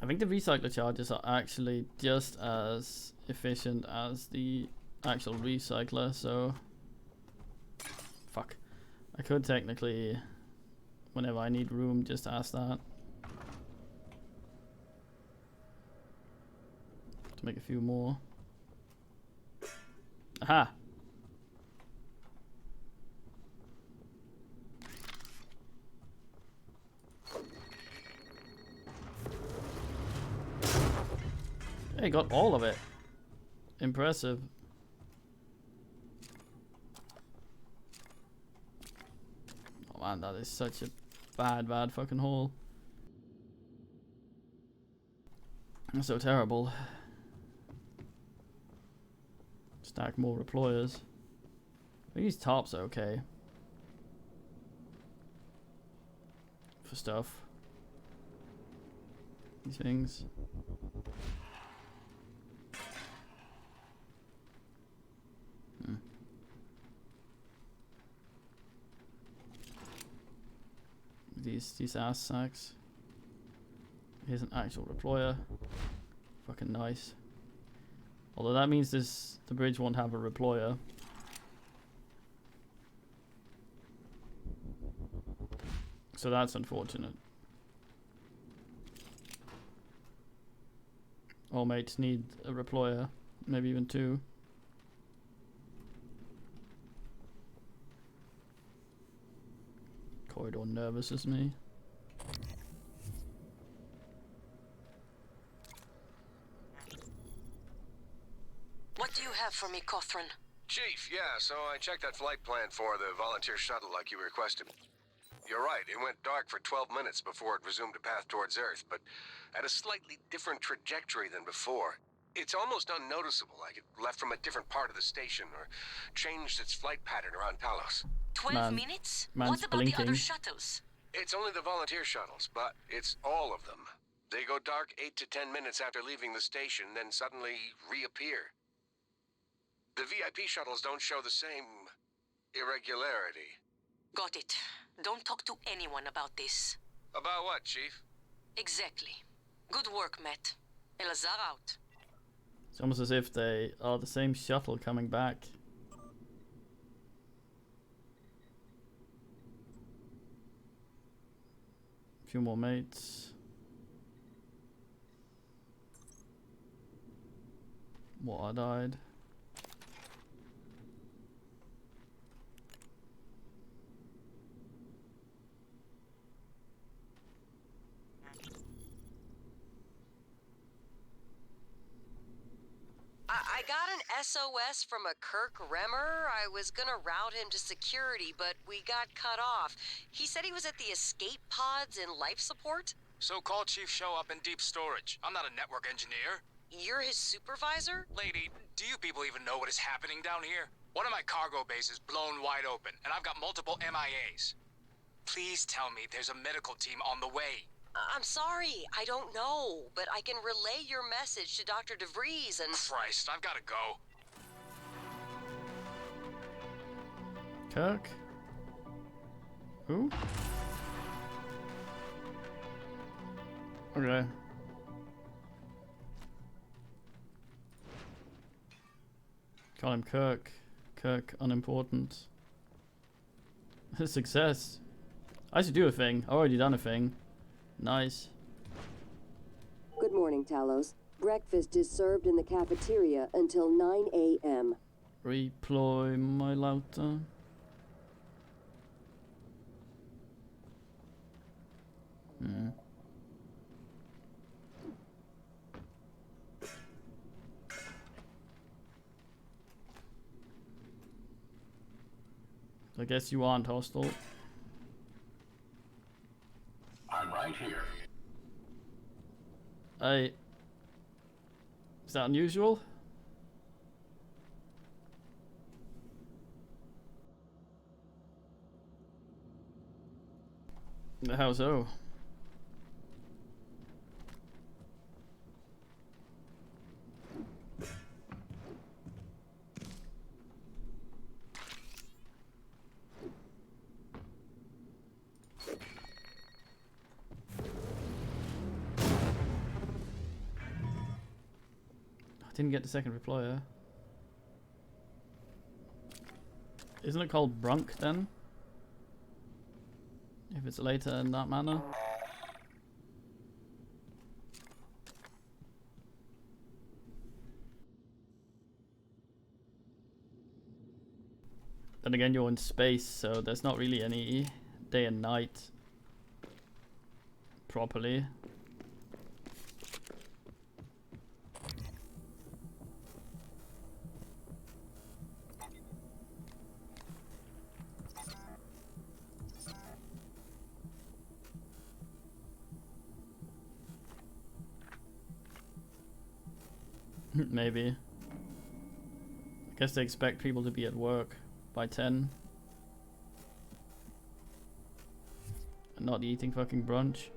A: I think the recycler charges are actually just as efficient as the actual recycler, so fuck. I could technically, whenever I need room, just ask that. To make a few more. Aha! Hey, got all of it. Impressive. Oh man, that is such a bad fucking haul. That's so terrible. Stack more reployers. I think these tops are okay. For stuff. These things. These ass sacks. Here's an actual reployer. Fucking nice. Although that means the bridge won't have a reployer. So that's unfortunate. All mates need a reployer, maybe even two. Corridor nervous as me.
F: What do you have for me, Cawthron?
G: Chief, yeah, so I checked that flight plan for the volunteer shuttle like you requested. You're right, it went dark for 12 minutes before it resumed a path towards Earth, but at a slightly different trajectory than before. It's almost unnoticeable, like it left from a different part of the station, or changed its flight pattern around Talos.
F: 12 minutes?
A: man's
F: What about the
A: blinking.
F: other shuttles?
G: It's only the volunteer shuttles, but it's all of them. They go dark 8 to 10 minutes after leaving the station, then suddenly reappear. The VIP shuttles don't show the same irregularity.
F: Got it. Don't talk to anyone about this.
G: About what, Chief?
F: Exactly. Good work, Matt. Elazar out.
A: It's almost as if they are the same shuttle coming back. A few more mates. What I died.
H: I got an SOS from a Kirk Remmer. I was gonna route him to security, but we got cut off. He said he was at the escape pods in life support.
I: So call Chief Show up in deep storage. I'm not a network engineer.
H: You're his supervisor?
I: Lady, do you people even know what is happening down here? One of my cargo bases blown wide open, and I've got multiple MIAs. Please tell me there's a medical team on the way.
H: I'm sorry, I don't know, but I can relay your message to Dr. DeVries and...
I: Christ, I've gotta go.
A: Kirk? Who? Okay. Call him Kirk. Kirk, unimportant. Success. I should do a thing. I've already done a thing. Nice.
D: Good morning, Talos. Breakfast is served in the cafeteria until 9 a.m.
A: Reploy my router. I guess you aren't hostile.
E: I'm right here.
A: Hey. Is that unusual? How so? Didn't get the second reployer. Isn't it called Brunk then? If it's later in that manner. Then again, you're in space, so there's not really any day and night properly. Maybe. I guess they expect people to be at work by 10. And not eating fucking brunch.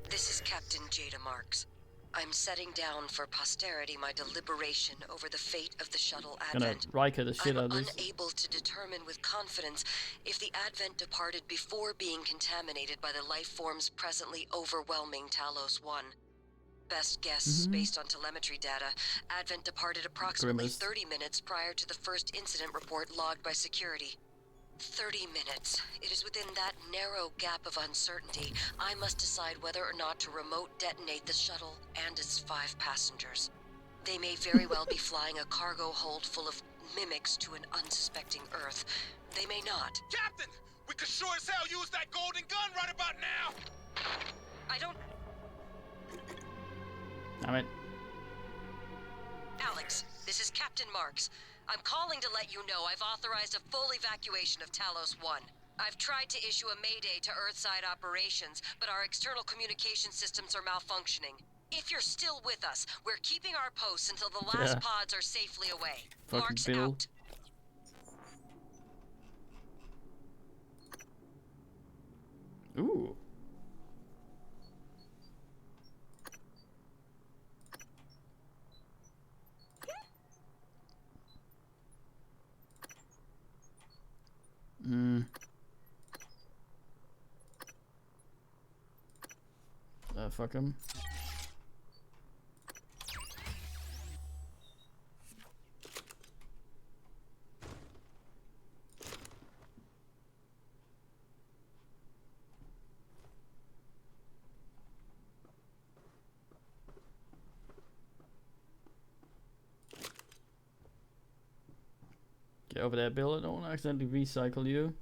H: This is Captain Jada Marks. I'm setting down for posterity my deliberation over the fate of the shuttle
A: Gonna
H: Advent.
A: Riker the shit out
H: I'm
A: of this.
H: unable to determine with confidence if the Advent departed before being contaminated by the life forms presently overwhelming Talos 1. Best guess, based on telemetry data, Advent departed approximately
A: Grimace.
H: 30 minutes prior to the first incident report logged by security. 30 minutes. It is within that narrow gap of uncertainty, I must decide whether or not to remote detonate the shuttle and its 5 passengers. They may very well be flying a cargo hold full of mimics to an unsuspecting Earth. They may not.
I: Captain! We could sure as hell use that golden gun right about now!
H: I don't...
A: Damn it.
H: Alex, this is Captain Marks, I'm calling to let you know I've authorized a full evacuation of Talos 1. I've tried to issue a mayday to Earthside operations, but our external communication systems are malfunctioning. If you're still with us, we're keeping our posts until the last
A: Yeah.
H: pods are safely away.
A: Fucking
H: Marks
A: Bill.
H: out.
A: Ooh. Fuck him. Get over there, Bill. I don't want to accidentally recycle you.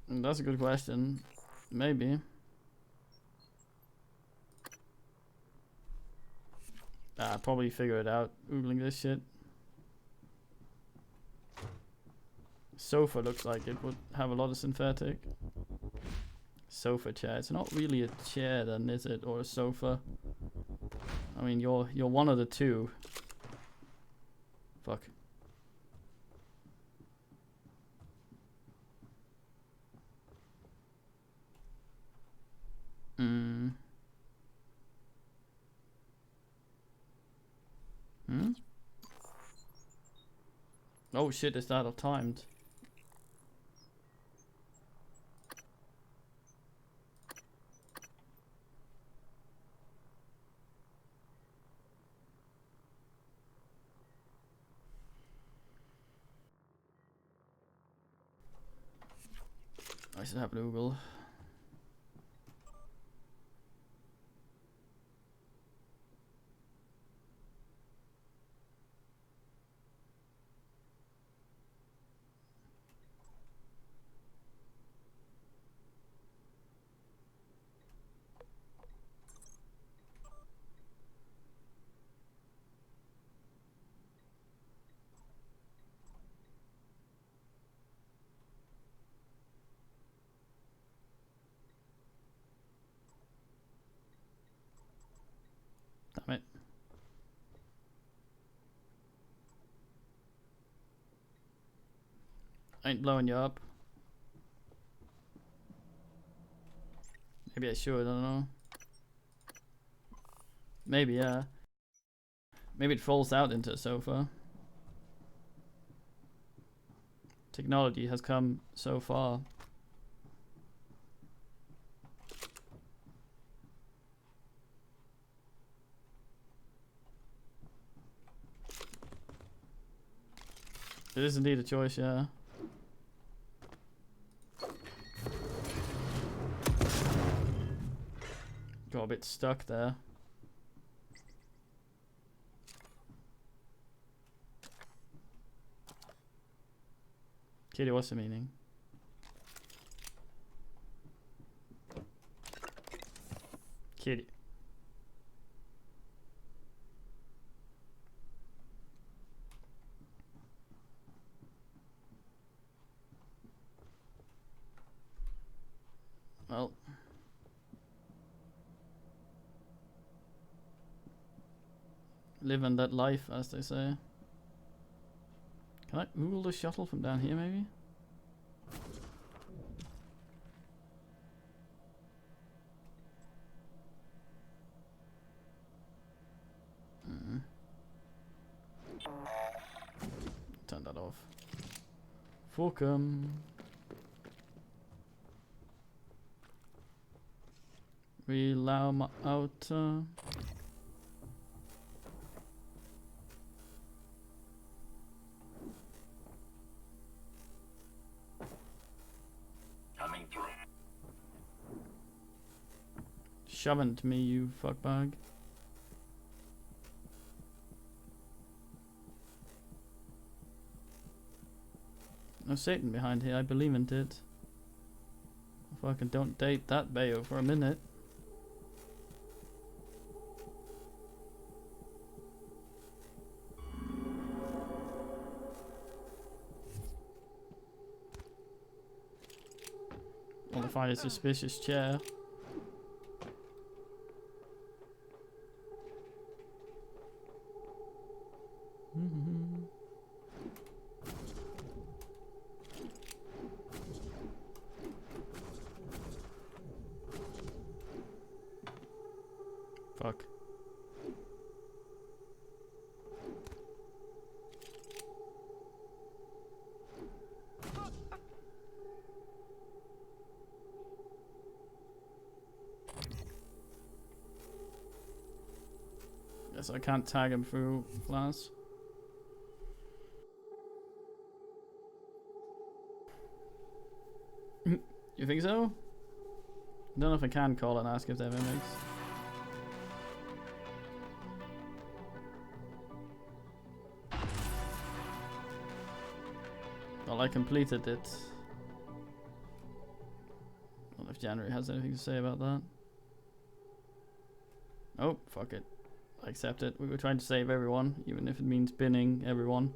A: That's a good question. Maybe. I'll probably figure it out Googling this shit. Sofa looks like it would have a lot of synthetic. Sofa chair. It's not really a chair then, is it? Or a sofa? I mean, you're one of the two. Fuck. Oh shit, it's out of timed. I should have Google. Damn it. I ain't blowing you up. Maybe I should, I don't know. Maybe, yeah. Maybe it falls out into a sofa. Technology has come so far. It is indeed a choice, yeah. Got a bit stuck there. Kitty, what's the meaning? Kitty. Well. Living that life, as they say. Can I Google the shuttle from down here, maybe? Turn that off. Fuck 'em. We allow 'em out.
E: Coming through.
A: Shove it to me, you fuckbag. No Satan behind here, I believe in it. Fucking don't date that Bayo for a minute. Want to find a suspicious chair. Fuck. Guess I can't tag him through glass. You think so? I don't know if I can call and ask if they're mimics. Well, I completed it. Well, if January has anything to say about that. Oh, fuck it. I accept it. We were trying to save everyone, even if it means binning everyone.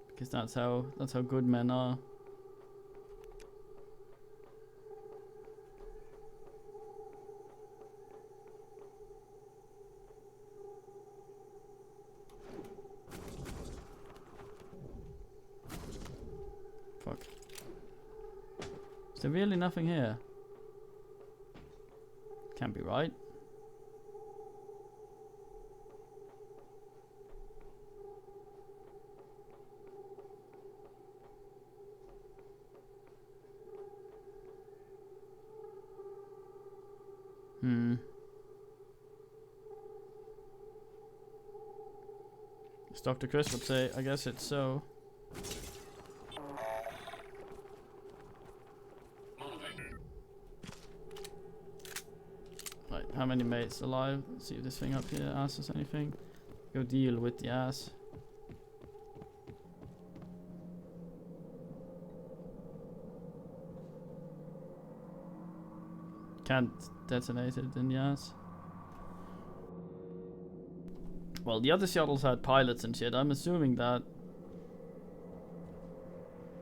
A: Because that's how good men are. Fuck. Is there really nothing here? Can't be right. As Dr. Chris would say, I guess it's so. Right, how many mates alive? Let's see if this thing up here asks us anything. Go deal with the ass. Can't detonate it in the ass. Well, the other shuttles had pilots and shit. I'm assuming that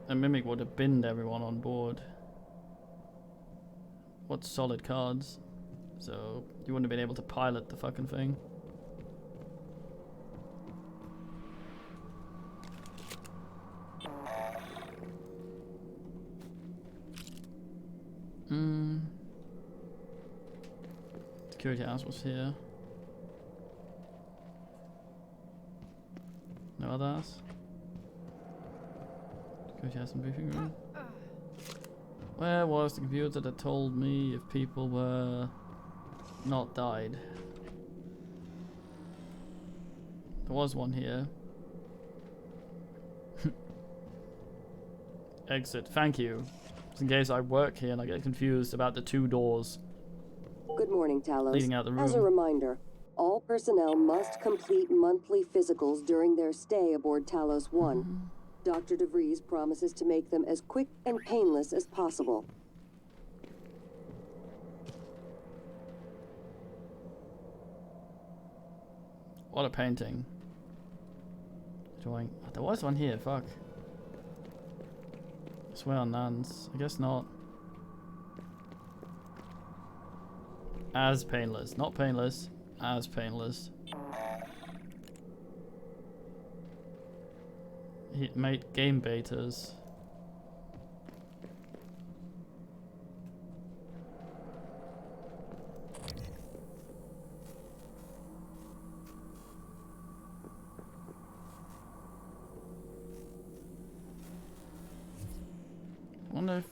A: a mimic would have binned everyone on board. What's solid cards? So you wouldn't have been able to pilot the fucking thing. Security house was here. No others. Security house and briefing room. Where was the computer that told me if people were not died? There was one here. Exit. Thank you. Just in case I work here and I get confused about the two doors.
D: Good morning, Talos.
A: Leading out the room.
D: As a reminder, all personnel must complete monthly physicals during their stay aboard Talos 1. Dr. DeVries promises to make them as quick and painless as possible.
A: What a painting. Drawing. Oh, there was one here, fuck. I swear on Nans. I guess not. As painless. Not painless. As painless. He made game betas. I wonder if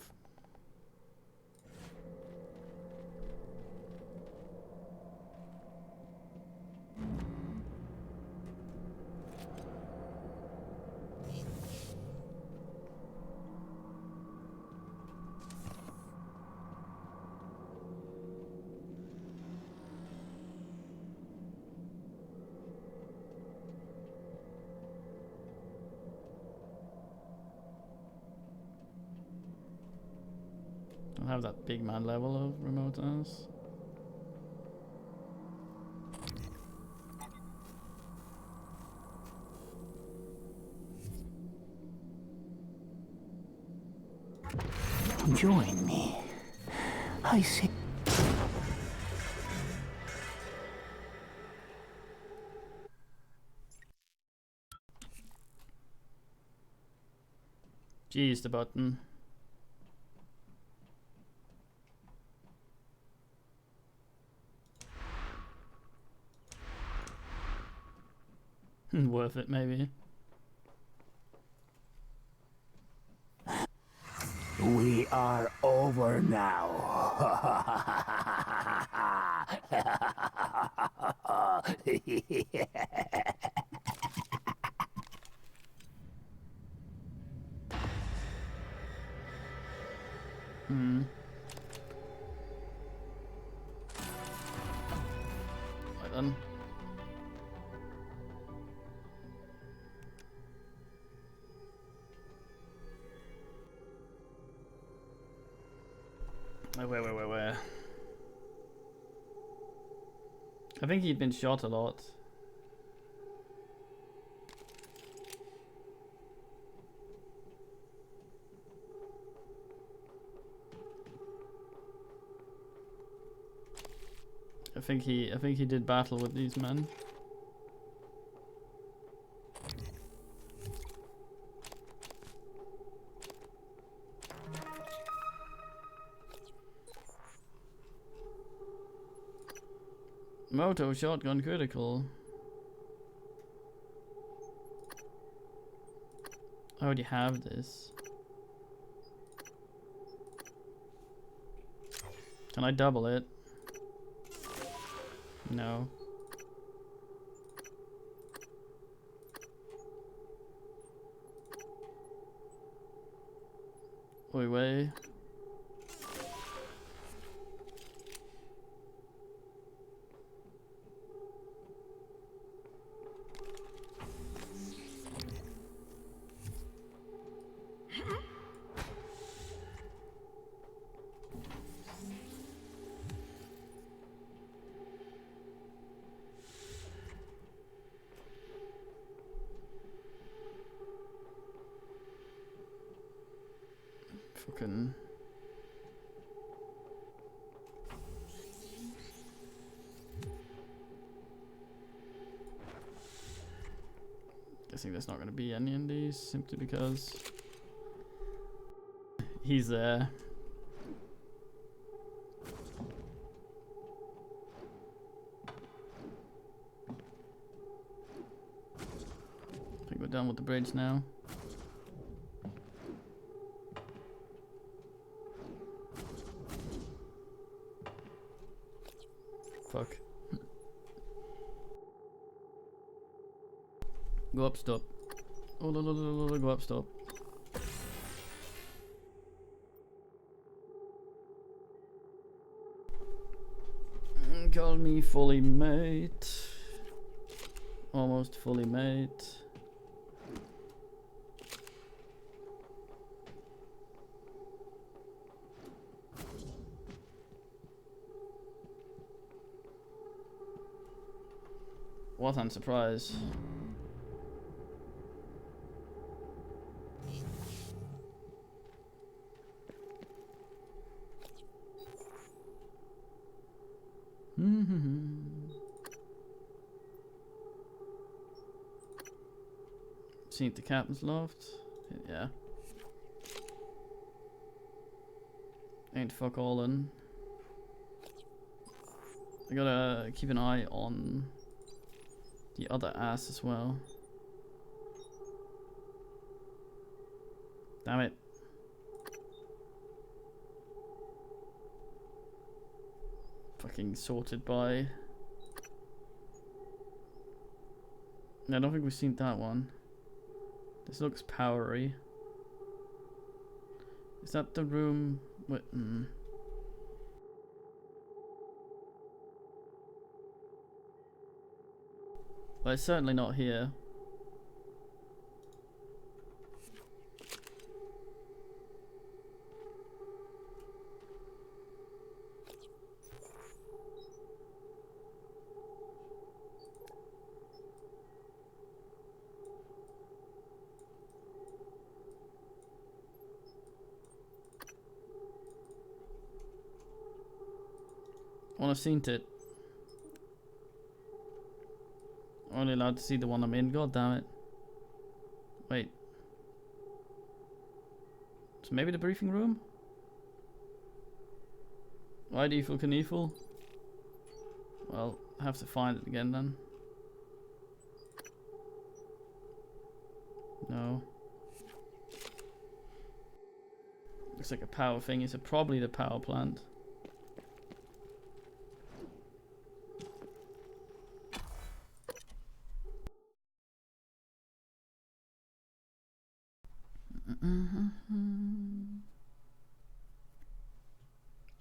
A: don't have that big man level of remote eyes.
J: Join me. I see.
A: Geez, the button. Worth it, maybe.
J: We are over now.
A: Right then. Where? I think he'd been shot a lot. I think he did battle with these men. Moto shotgun critical. I already have this. Can I double it? No. Wait. Fucking. Guessing there's not going to be any in these simply because he's there. I think we're done with the bridge now. Fuck. Go up, stop. Oh, no, go up, stop. Call me fully mate. Almost fully mate. What a surprise. Seen the captain's loft? Yeah. Ain't fuck all in. I gotta keep an eye on the other ass as well. Damn it. Fucking sorted by. I don't think we've seen that one. This looks powery. Is that the room? What? But it's certainly not here. Wanna seen it. Only allowed to see the one I'm in. God damn it. Wait. So maybe the briefing room? Why Evil Knievel? Well, I have to find it again then. No. Looks like a power thing. Is it probably the power plant?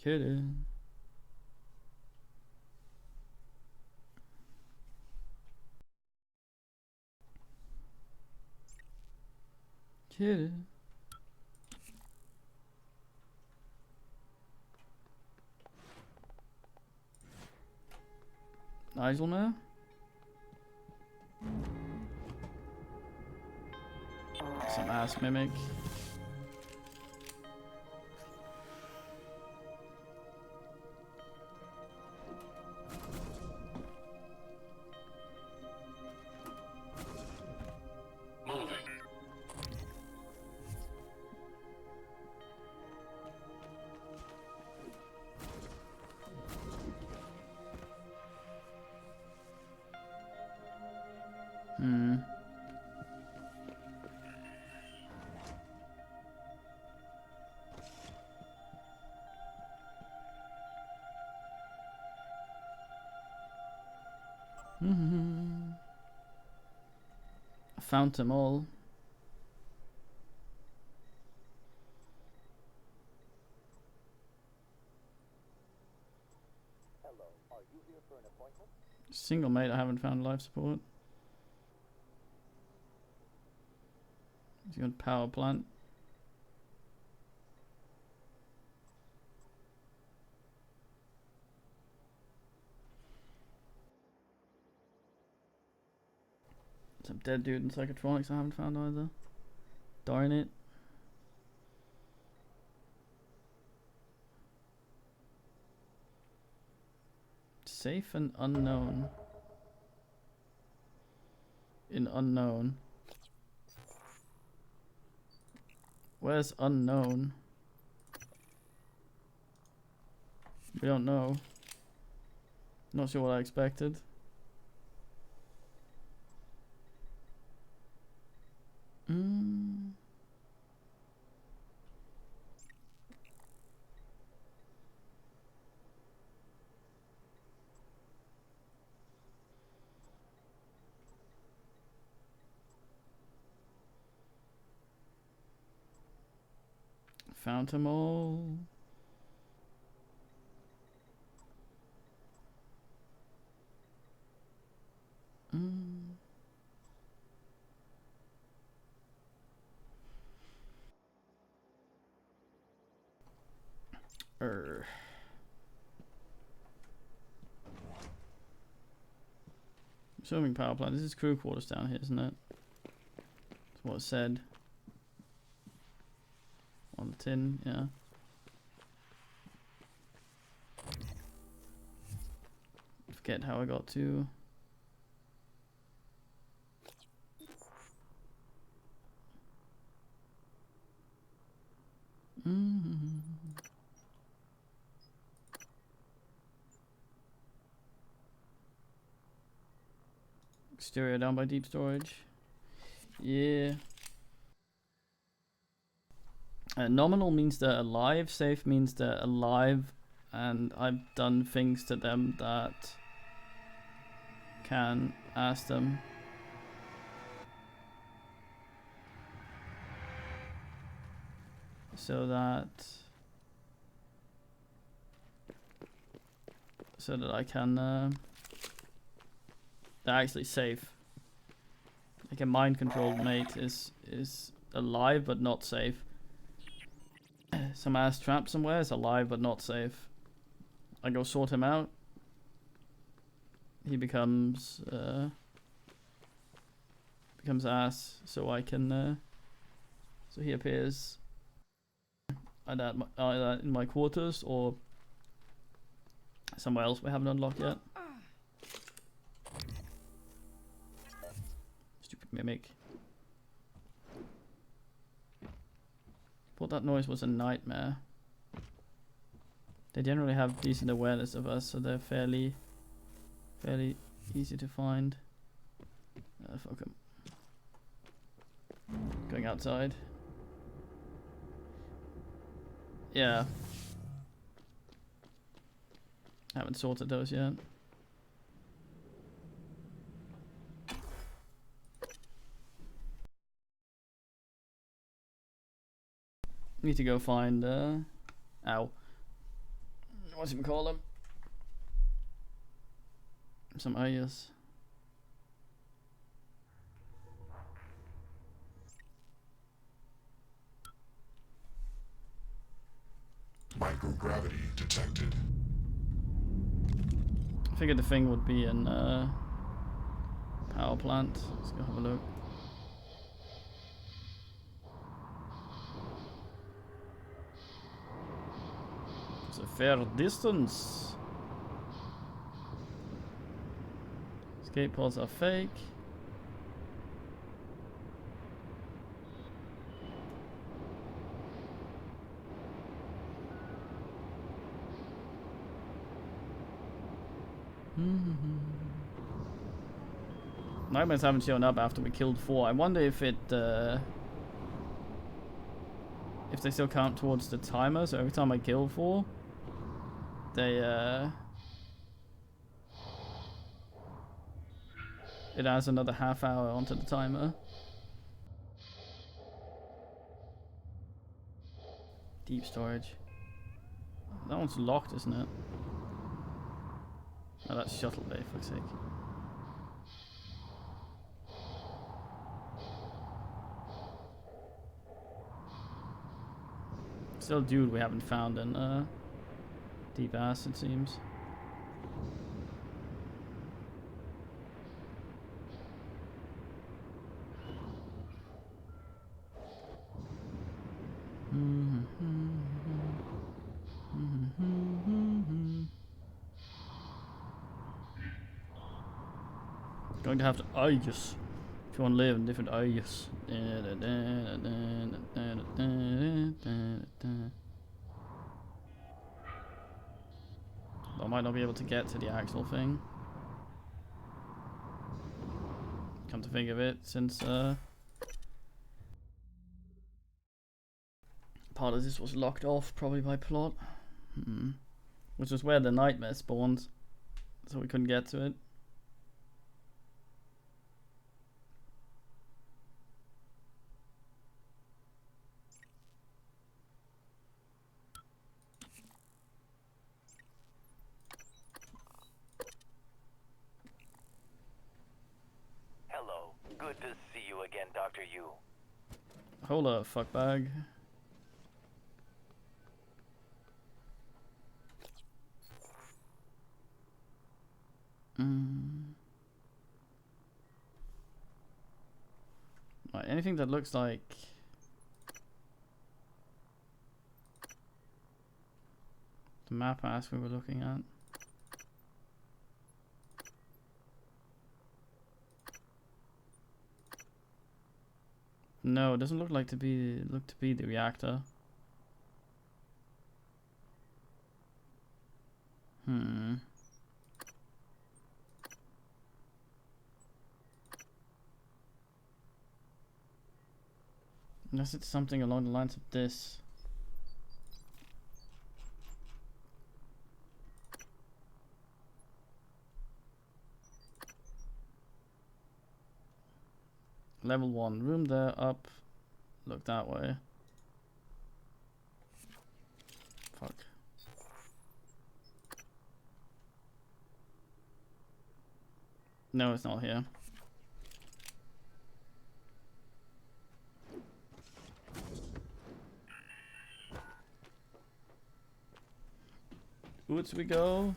A: Kidding. Kidding. IJsselmeer? Some ass mimic. I found them all.
K: Hello, are you here for an appointment?
A: Single mate, I haven't found life support. He's got power plant. Some dead dude in psychotronics I haven't found either. Darn it. Safe and unknown. In unknown. Where's unknown? We don't know. Not sure what I expected. Found them all. Assuming power plant. This is crew quarters down here, isn't it? That's what it said. On the tin, yeah. Forget how I got to. Exterior down by deep storage. Yeah. Nominal means they're alive, safe means they're alive, and I've done things to them that can ask them. So that I can they're actually safe. Like a mind controlled mate is alive but not safe. Some ass trapped somewhere is alive but not safe. I go sort him out. He becomes ass, so I can so he appears either in my quarters or somewhere else we haven't unlocked yet. Stupid mimic. Thought that noise was a nightmare. They generally have decent awareness of us, so they're fairly easy to find. Fuck 'em. Going outside. Yeah. Haven't sorted those yet. Need to go find ow. What's it call them? Some Ayas.
L: Microgravity detected.
A: I figured the thing would be in power plant. Let's go have a look. It's a fair distance. Escape pods are fake. Nightmares haven't shown up after we killed 4. I wonder if it if they still count towards the timer, so every time I kill 4 they it adds another half hour onto the timer. Deep storage. That one's locked, isn't it? Oh, that's shuttle bay, for fuck's sake. Still dude we haven't found in deep ass, it seems. Going to have to Ayas if you want to live in different Ayas. I might not be able to get to the actual thing. Come to think of it, since part of this was locked off, probably by plot, which was where the nightmare spawned, so we couldn't get to it.
E: Hello. Good to see you again, Dr. Yu.
A: Hold up, fuckbag. Right, anything that looks like the map asked we were looking at. No, it doesn't look to be the reactor. Unless it's something along the lines of this. Level 1, room there, up, look that way. Fuck. No, it's not here. Woods we go.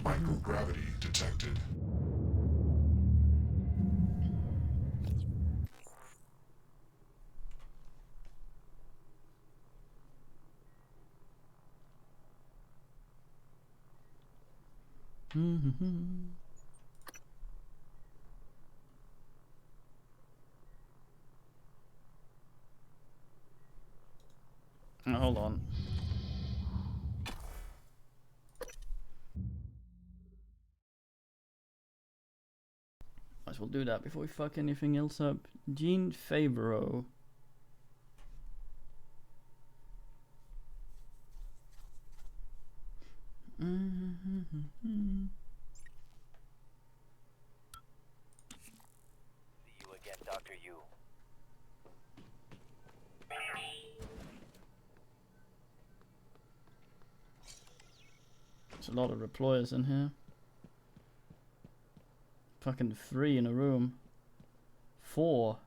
L: Microgravity detected.
A: Hold on. Might as well do that before we fuck anything else up. Gene Favreau.
E: See you again, Dr. Yu.
A: There's a lot of deployers in here. Fucking 3 in a room. 4.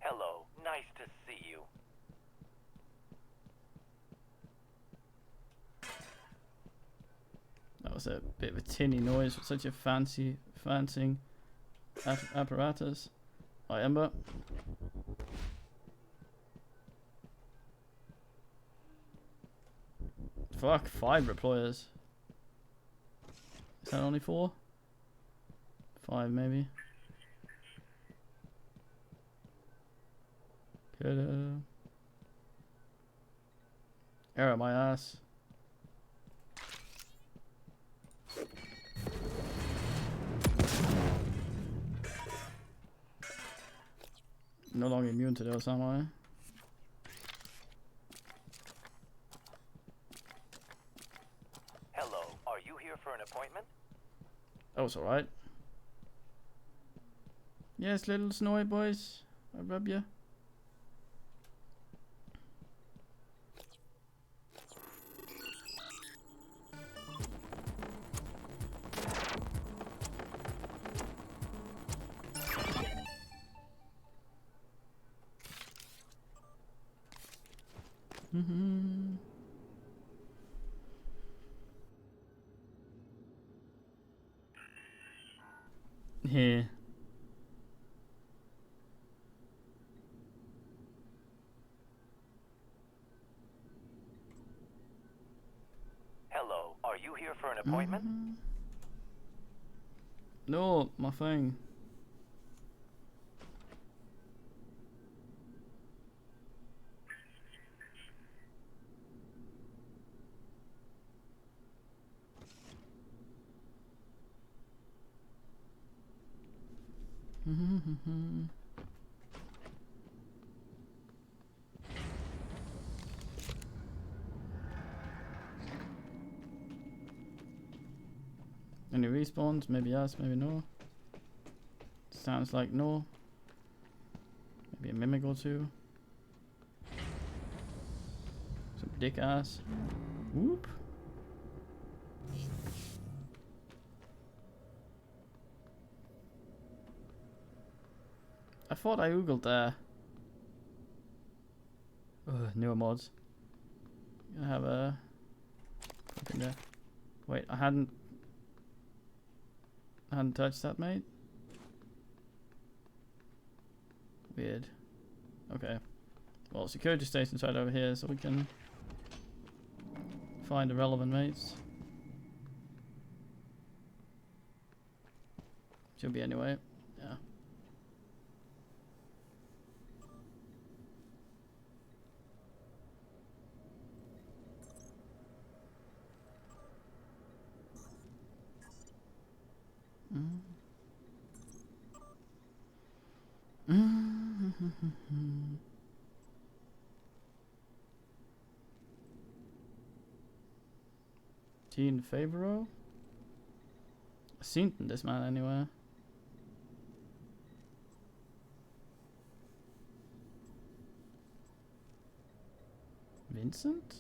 E: Hello, nice to see you.
A: That was a bit of a tinny noise for such a fancy apparatus. Hi, Ember. Fuck, 5 deployers. Is that only 4? 5 maybe. Coulda. Error my ass. No longer immune to those, am I?
E: Hello, are you here for an appointment?
A: That was alright. Yes, little snowy boys. I rub you. Here.
E: Hello, are you here for an appointment?
A: No, my thing. Any respawns? Maybe yes, maybe no. Sounds like no. Maybe a mimic or two. Some dick ass. Whoop. I thought I oogled there. Newer mods. I have a. Fucking there. Wait, I hadn't touched that, mate. Weird. Okay. Well, security station's right over here, so we can find the relevant mates. Should be anyway. Yeah. Gene Favreau? I've seen this man anywhere. Vincent?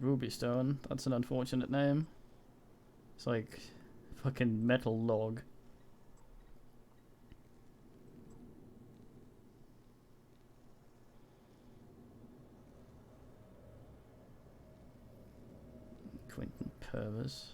A: Ruby Stone. That's an unfortunate name. It's like fucking metal log. Quentin Purvis.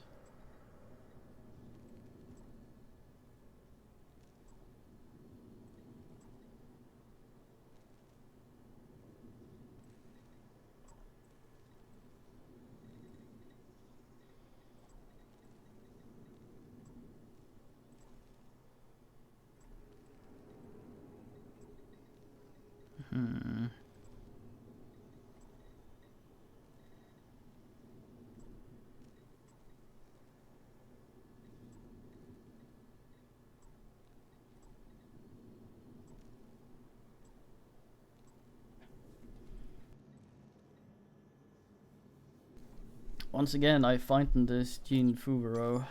A: Once again, I find this Jean Fouvereau.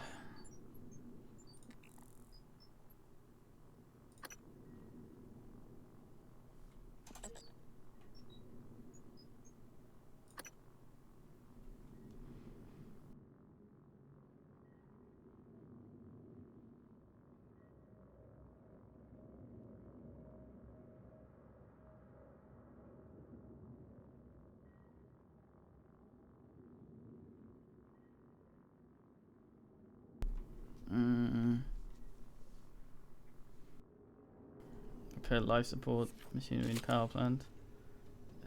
A: Repair life support machinery and power plant.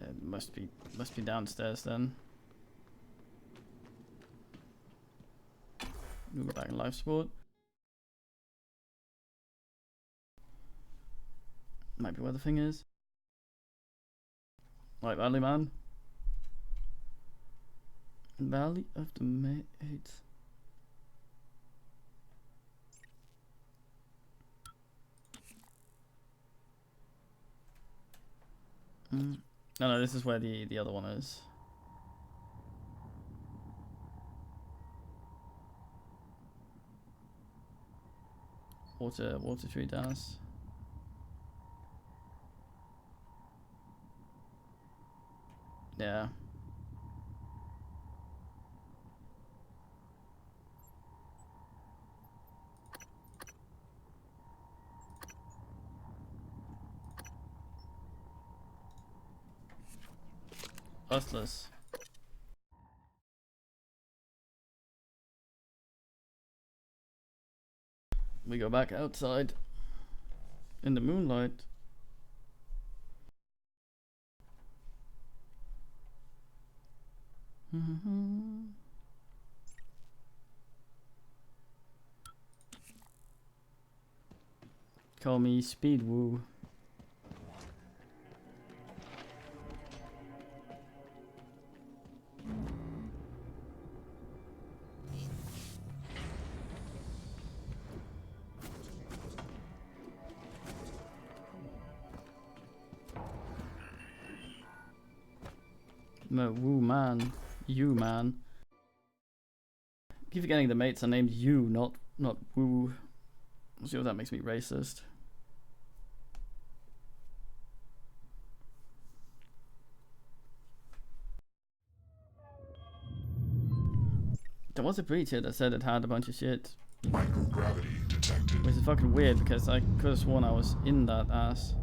A: It must be downstairs then. We'll go back in life support. Might be where the thing is. Right, Valley Man. Valley of the Mates. No, this is where the other one is. Water treat house. Yeah. Hustlers. We go back outside in the moonlight. Call me Speedwoo. No, woo man. You man. Keep forgetting the mates are named you, not woo. I'm sure that makes me racist. There was a breach here that said it had a bunch of shit.
L: Microgravity detected.
A: Which is fucking weird because I could have sworn I was in that ass.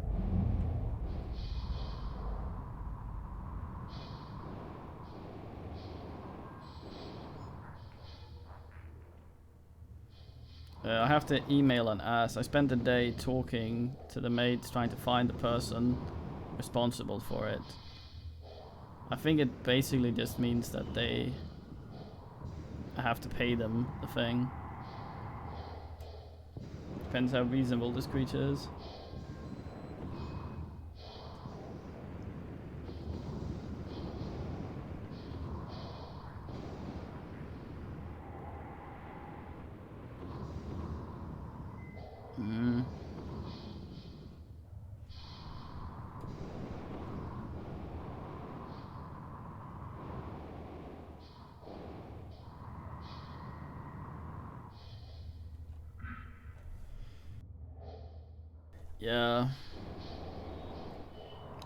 A: I have to email an ass. I spent the day talking to the mates trying to find the person responsible for it. I think it basically just means that I have to pay them the thing. Depends how reasonable this creature is. Yeah.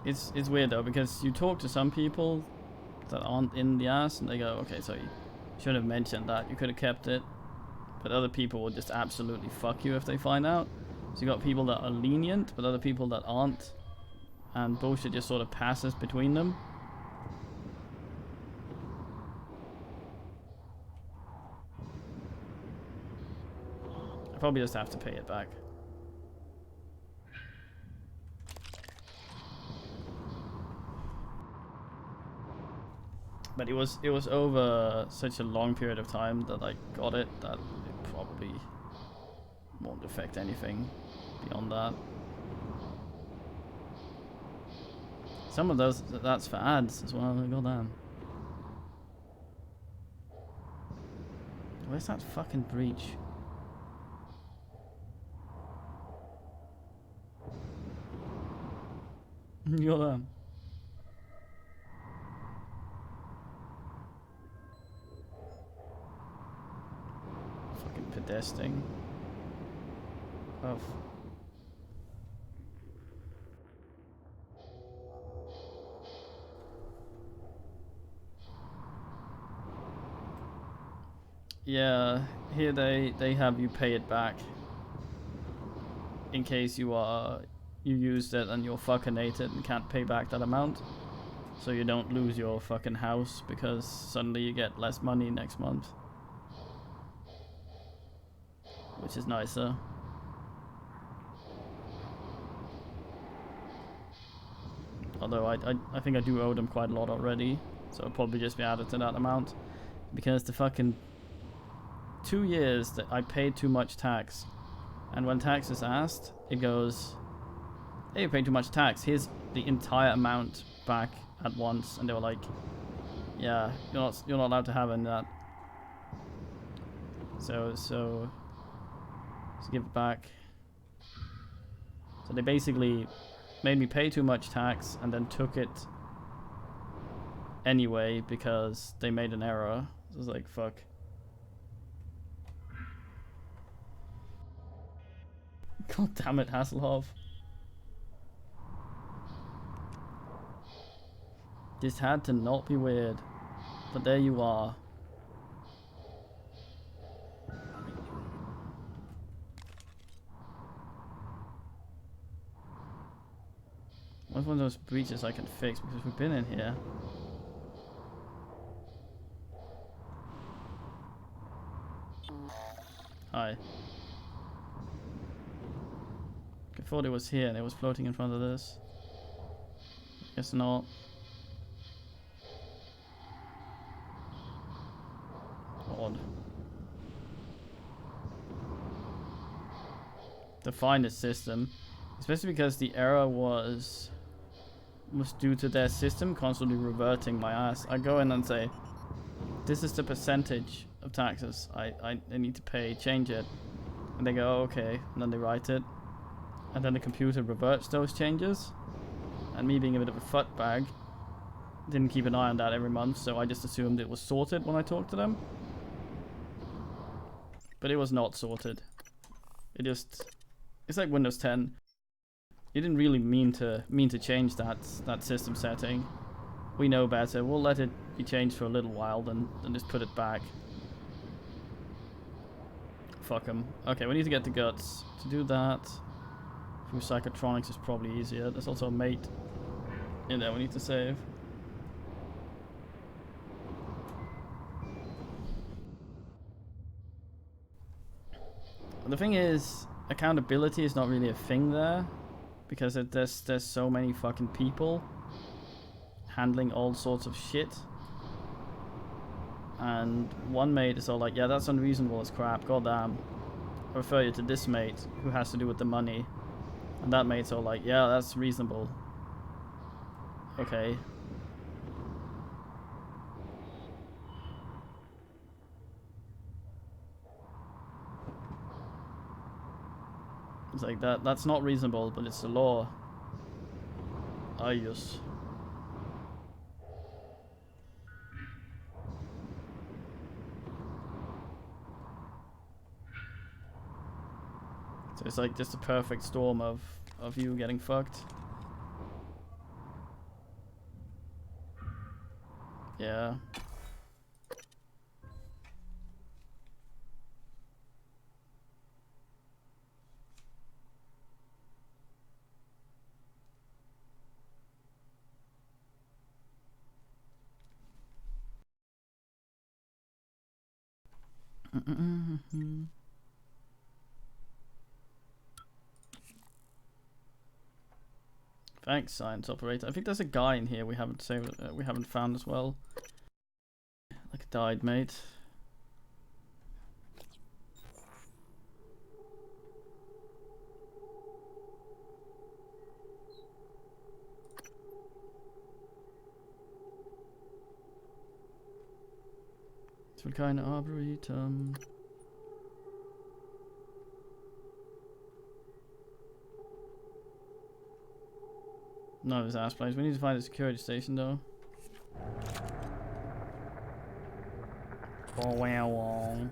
A: It's weird though, because you talk to some people that aren't in the ass, and they go, okay, so you should have mentioned that. You could have kept it. But other people will just absolutely fuck you if they find out. So you got people that are lenient, but other people that aren't. And bullshit just sort of passes between them. I probably just have to pay it back. But it was over such a long period of time that I got it that it probably won't affect anything beyond that. Some of those, that's for ads as well. Goddamn. Where's that fucking breach? Goddamn. Fucking pedestrian. Oh. Yeah, here they have you pay it back in case you used it and you're fuckinated and can't pay back that amount, so you don't lose your fucking house because suddenly you get less money next month, which is nicer. Although I think I do owe them quite a lot already, so I'll probably just be added to that amount because the fucking 2 years that I paid too much tax, and when tax is asked, it goes, hey, you paid too much tax, here's the entire amount back at once, and they were like, yeah, you're not allowed to have any of that. So let's give it back. So they basically made me pay too much tax and then took it anyway because they made an error. So it was like, fuck. God damn it, Hasselhoff. This had to not be weird, but there you are. What's one of those breaches I can fix because we've been in here? Hi. I thought it was here and it was floating in front of this. Guess not. Odd. To find the system, especially because the error was due to their system constantly reverting my ass. I go in and say, this is the percentage of taxes I need to pay, change it. And they go, oh, okay, and then they write it. And then the computer reverts those changes. And me being a bit of a fuckbag, didn't keep an eye on that every month, so I just assumed it was sorted when I talked to them. But it was not sorted. It's like Windows 10. You didn't really mean to change that system setting. We know better. We'll let it be changed for a little while, then just put it back. Fuck them. Okay, we need to get the guts. To do that, through psychotronics is probably easier. There's also a mate in there we need to save. The thing is, accountability is not really a thing there, because there's so many fucking people handling all sorts of shit. And one mate is all like, yeah, that's unreasonable as crap, goddamn. I refer you to this mate who has to do with the money. And that mate's all like, yeah, that's reasonable. Okay. It's like that's not reasonable, but it's the law. Ayus. So it's like just a perfect storm of you getting fucked. Yeah. Thanks, science operator. I think there's a guy in here we haven't saved, we haven't found as well. Like a died mate. Some kind of arboretum. No, his ass place. We need to find a security station though. Oh wow.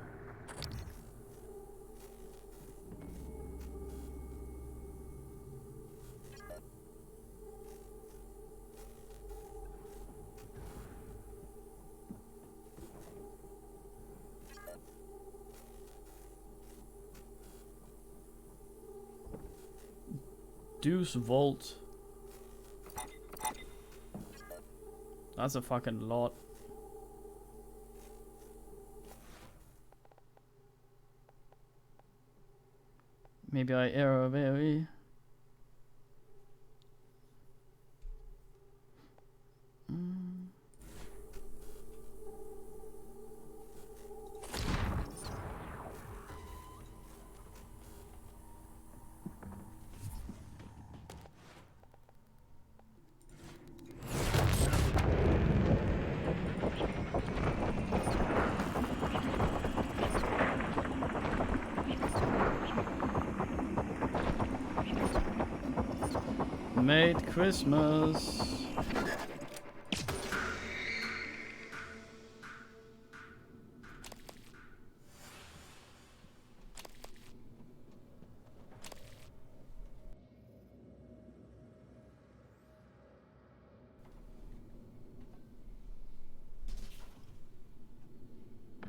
A: Deuce Vault. That's a fucking lot. Maybe I error very. Made Christmas.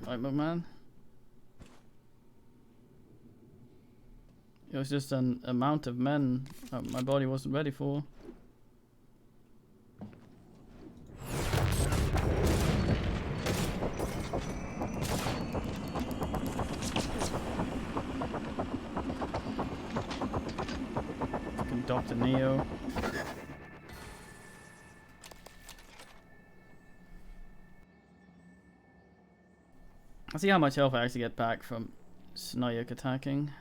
A: Right, McMahon. It was just an amount of men my body wasn't ready for. Fucking Dr. Neo. I'll see how much health I actually get back from Snayuk attacking.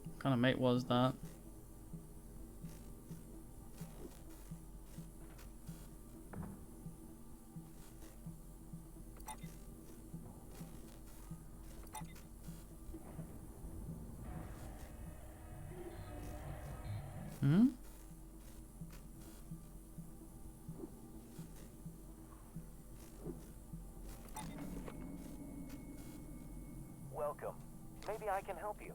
A: What kind of mate was that? Hmm?
E: Welcome. Maybe I can help you.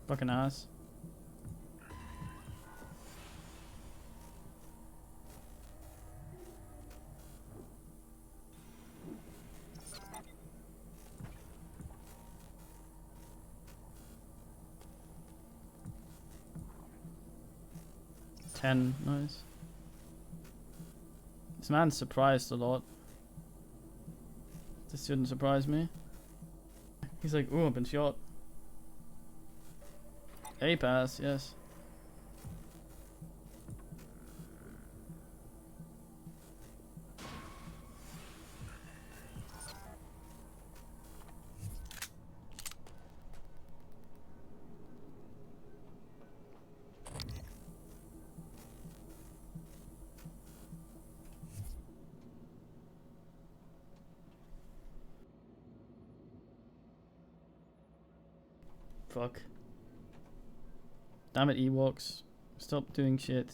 A: Fucking ass. Nice. This man's surprised a lot. This shouldn't surprise me. He's like, ooh, I've been shot. A pass, yes. Fuck. Damn it, Ewoks. Stop doing shit.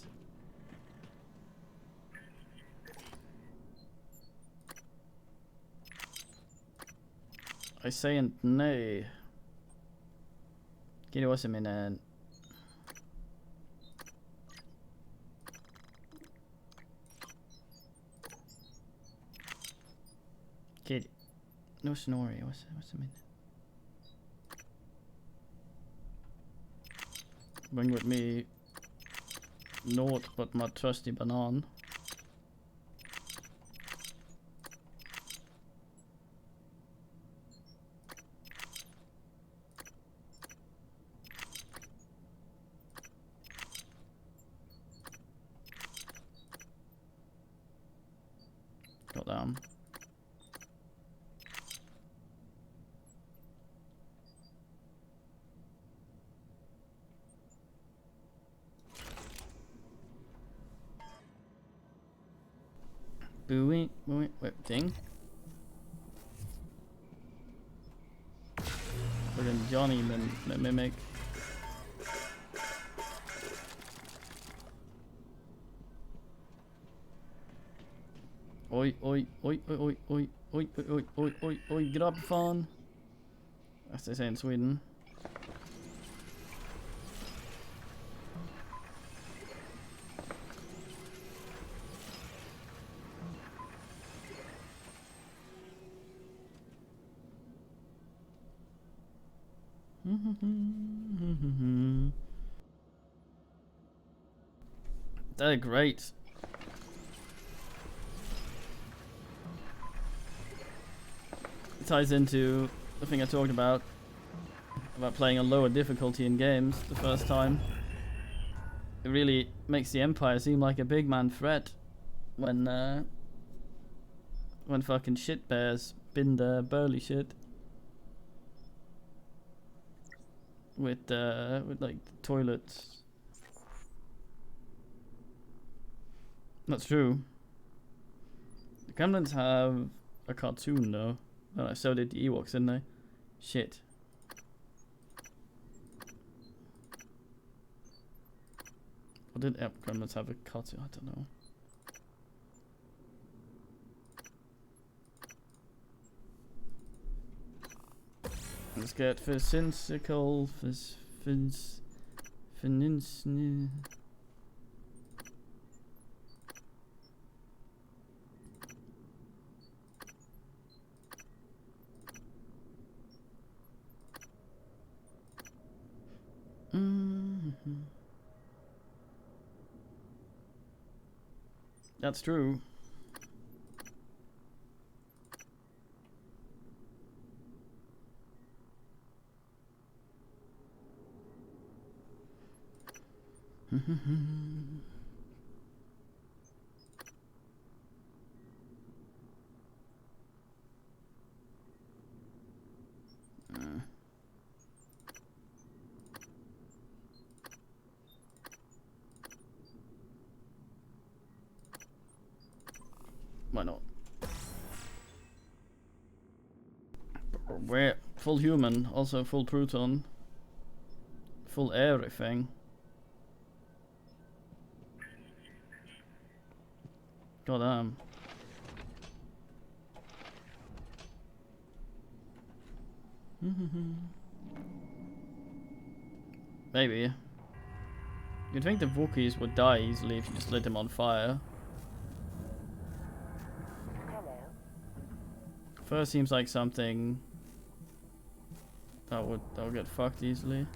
A: I säger inte nej. Give us a minute. Kid. No snoring. What's a minute? Bring with me naught but my trusty banan. Got down. Booey, booey, wait, ding. Fucking Johnny mimic. Oi, oi, oi, oi, oi, oi, oi, oi, oi, oi, oi, get up, fan. As they say in Sweden. They're great. It ties into the thing I talked about playing on lower difficulty in games the first time. It really makes the Empire seem like a big man threat when fucking shit bears bin the burly shit with like toilets. That's true. The Gremlins have a cartoon though. Oh, so did the Ewoks, didn't they? Shit. Or did Gremlins have a cartoon? I don't know. Let's get Physical Peninsula. That's true. Why not? We're full human, also full Proton, full everything. Goddamn. Maybe. You'd think the Wookiees would die easily if you just lit them on fire. First seems like something that would get fucked easily.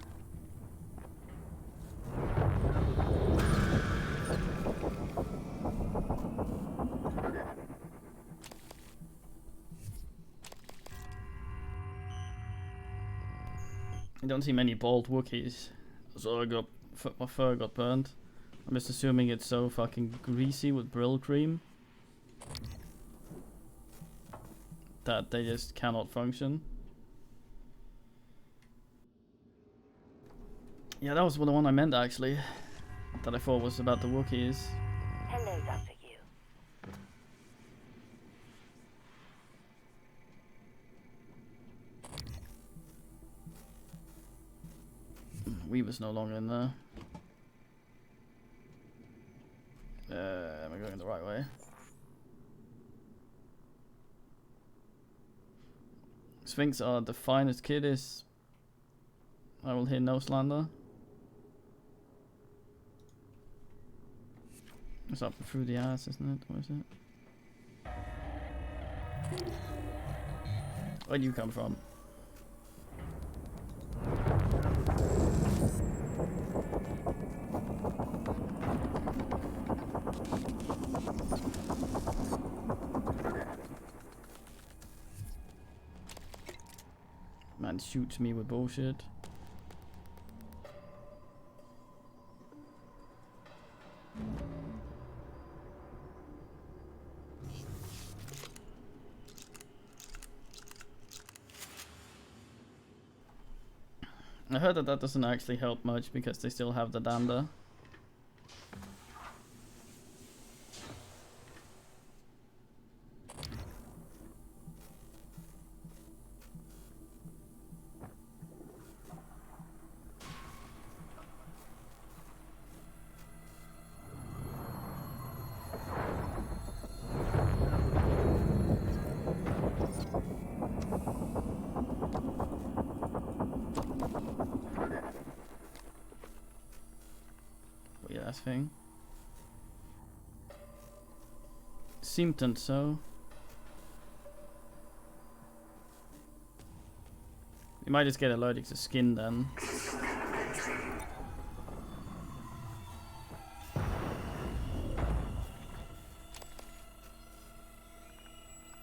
A: I don't see many bald Wookiees, so my fur got burnt. I'm just assuming it's so fucking greasy with Brill cream that they just cannot function. Yeah, that was the one I meant actually, that I thought was about the Wookiees.
C: Hello, Dr. Yu.
A: Weaver's no longer in there. Am I going the right way? This Sphinx are the finest kiddies. I will hear no slander. It's up through the ass, isn't it? What is it? Where do you come from? Man shoots me with bullshit. I heard that doesn't actually help much because they still have the dander. Thing. Seemed so. You might just get allergic to skin then.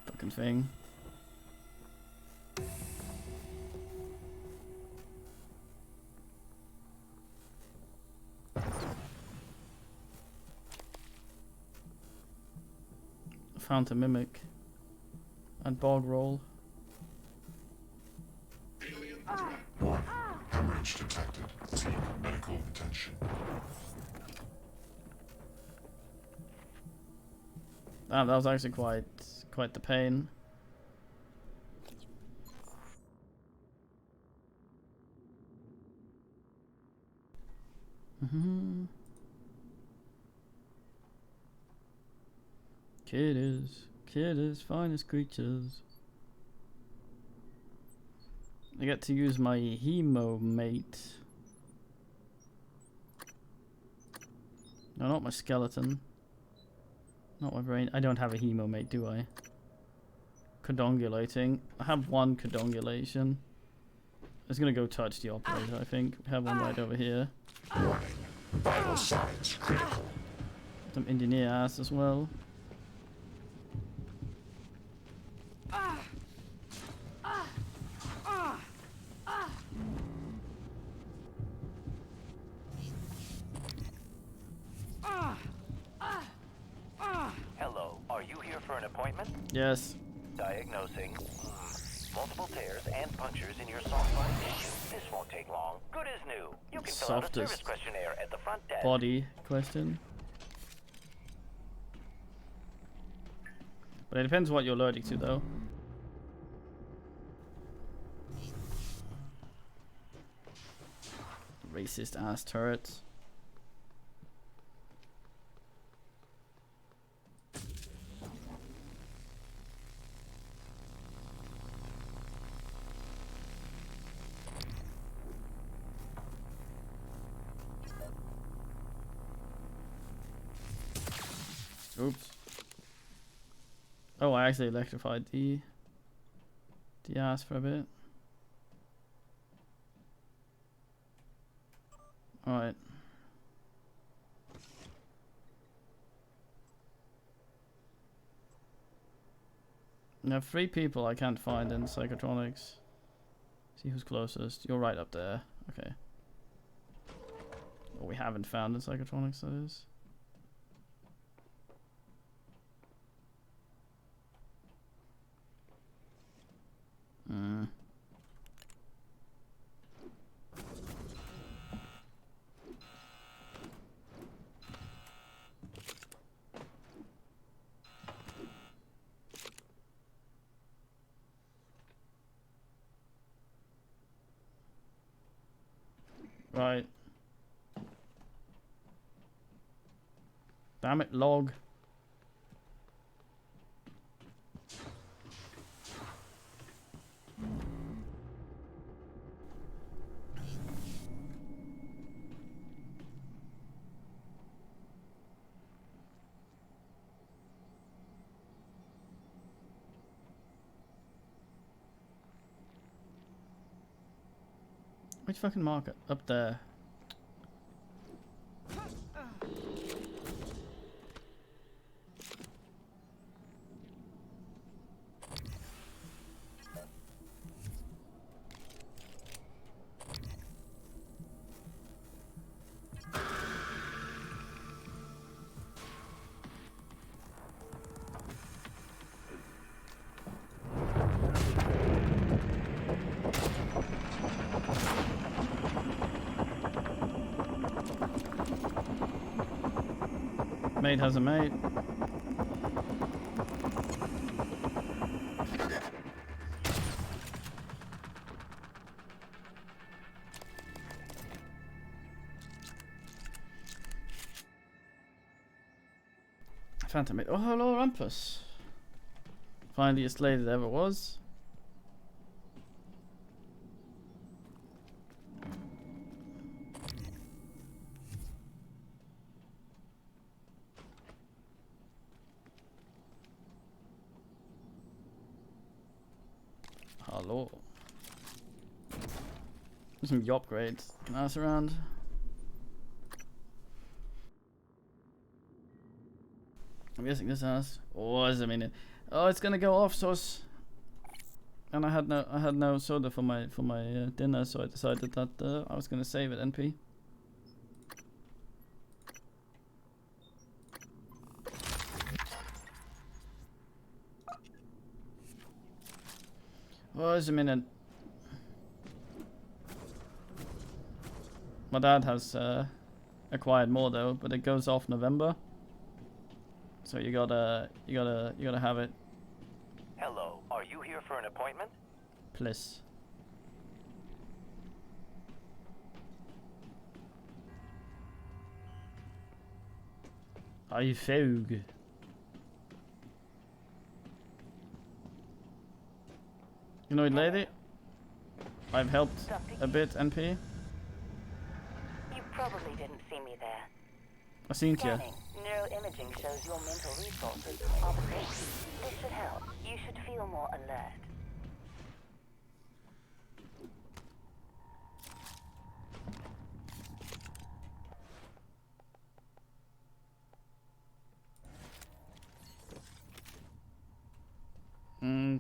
A: Fucking thing. Found a mimic and bog roll.
L: Alien threat 1. Hemorrhage detected. Seek medical attention.
A: That was actually quite the pain. Kiddies, finest creatures. I get to use my hemo mate. No, not my skeleton. Not my brain. I don't have a hemo mate, do I? Codongulating. I have one codongulation. I was gonna go touch the operator, I think. We have one right over here.
L: Warning. Vital signs critical.
A: Some engineer ass as well.
E: Hello, are you here for an appointment?
A: Yes.
E: Diagnosing. Multiple tears and punctures in your soft body tissue. This won't take long. Good as new. You can fill out a service questionnaire at the front desk.
A: Body question. But it depends what you're allergic to, though. Racist ass turrets. Oops. Oh, I actually electrified the ass for a bit. Alright. Now 3 people I can't find in psychotronics. See who's closest. You're right up there. Okay. What we haven't found in psychotronics, that is. Right. Damn it, log. Which fucking marker? Up there. Mate has a mate. Phantom mate. Oh, hello, Rumpus. Finally, as late as it ever was. Hello. Some upgrades. Can I ask around? I'm guessing this house. Oh, is a minute. Oh, it's gonna go off, sauce. And I had no soda for my dinner, so I decided that I was gonna save it. NP. Oh, is a minute. My dad has acquired more though, but it goes off November. So you gotta have it.
E: Hello, are you here for an appointment?
A: Please. Are you fog? You know, lady, I've helped a bit, NP.
C: You probably didn't see me there.
A: I seen you.
C: Scanning. Neuroimaging shows your mental resources are depleted. This should help. You should feel more alert.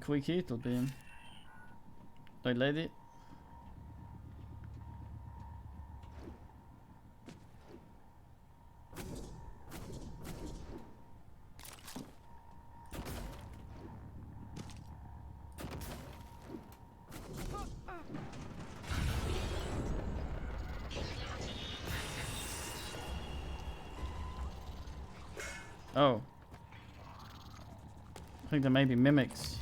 A: Quick heat'll be. Right, lady. Oh. I think there may be mimics.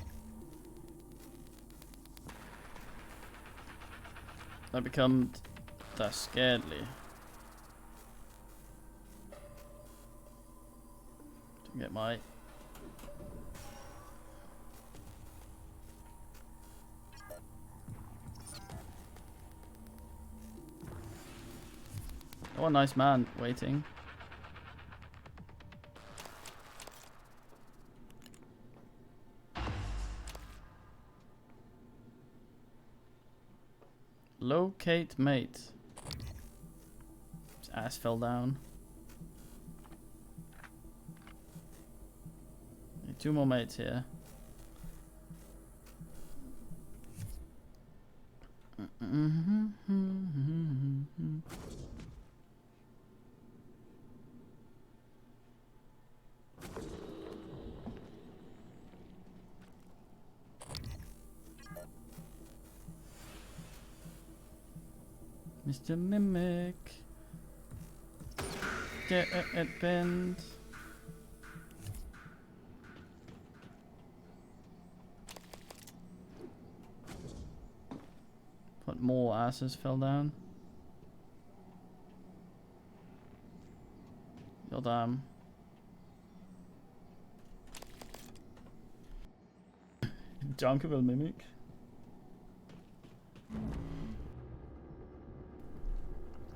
A: I become that scaredly. To get my oh, a nice man waiting. Locate mate. His ass fell down. Need 2 more mates here. Mr. Mimic. Get it bend. But more asses fell down. Goddamn. Junkerville Mimic.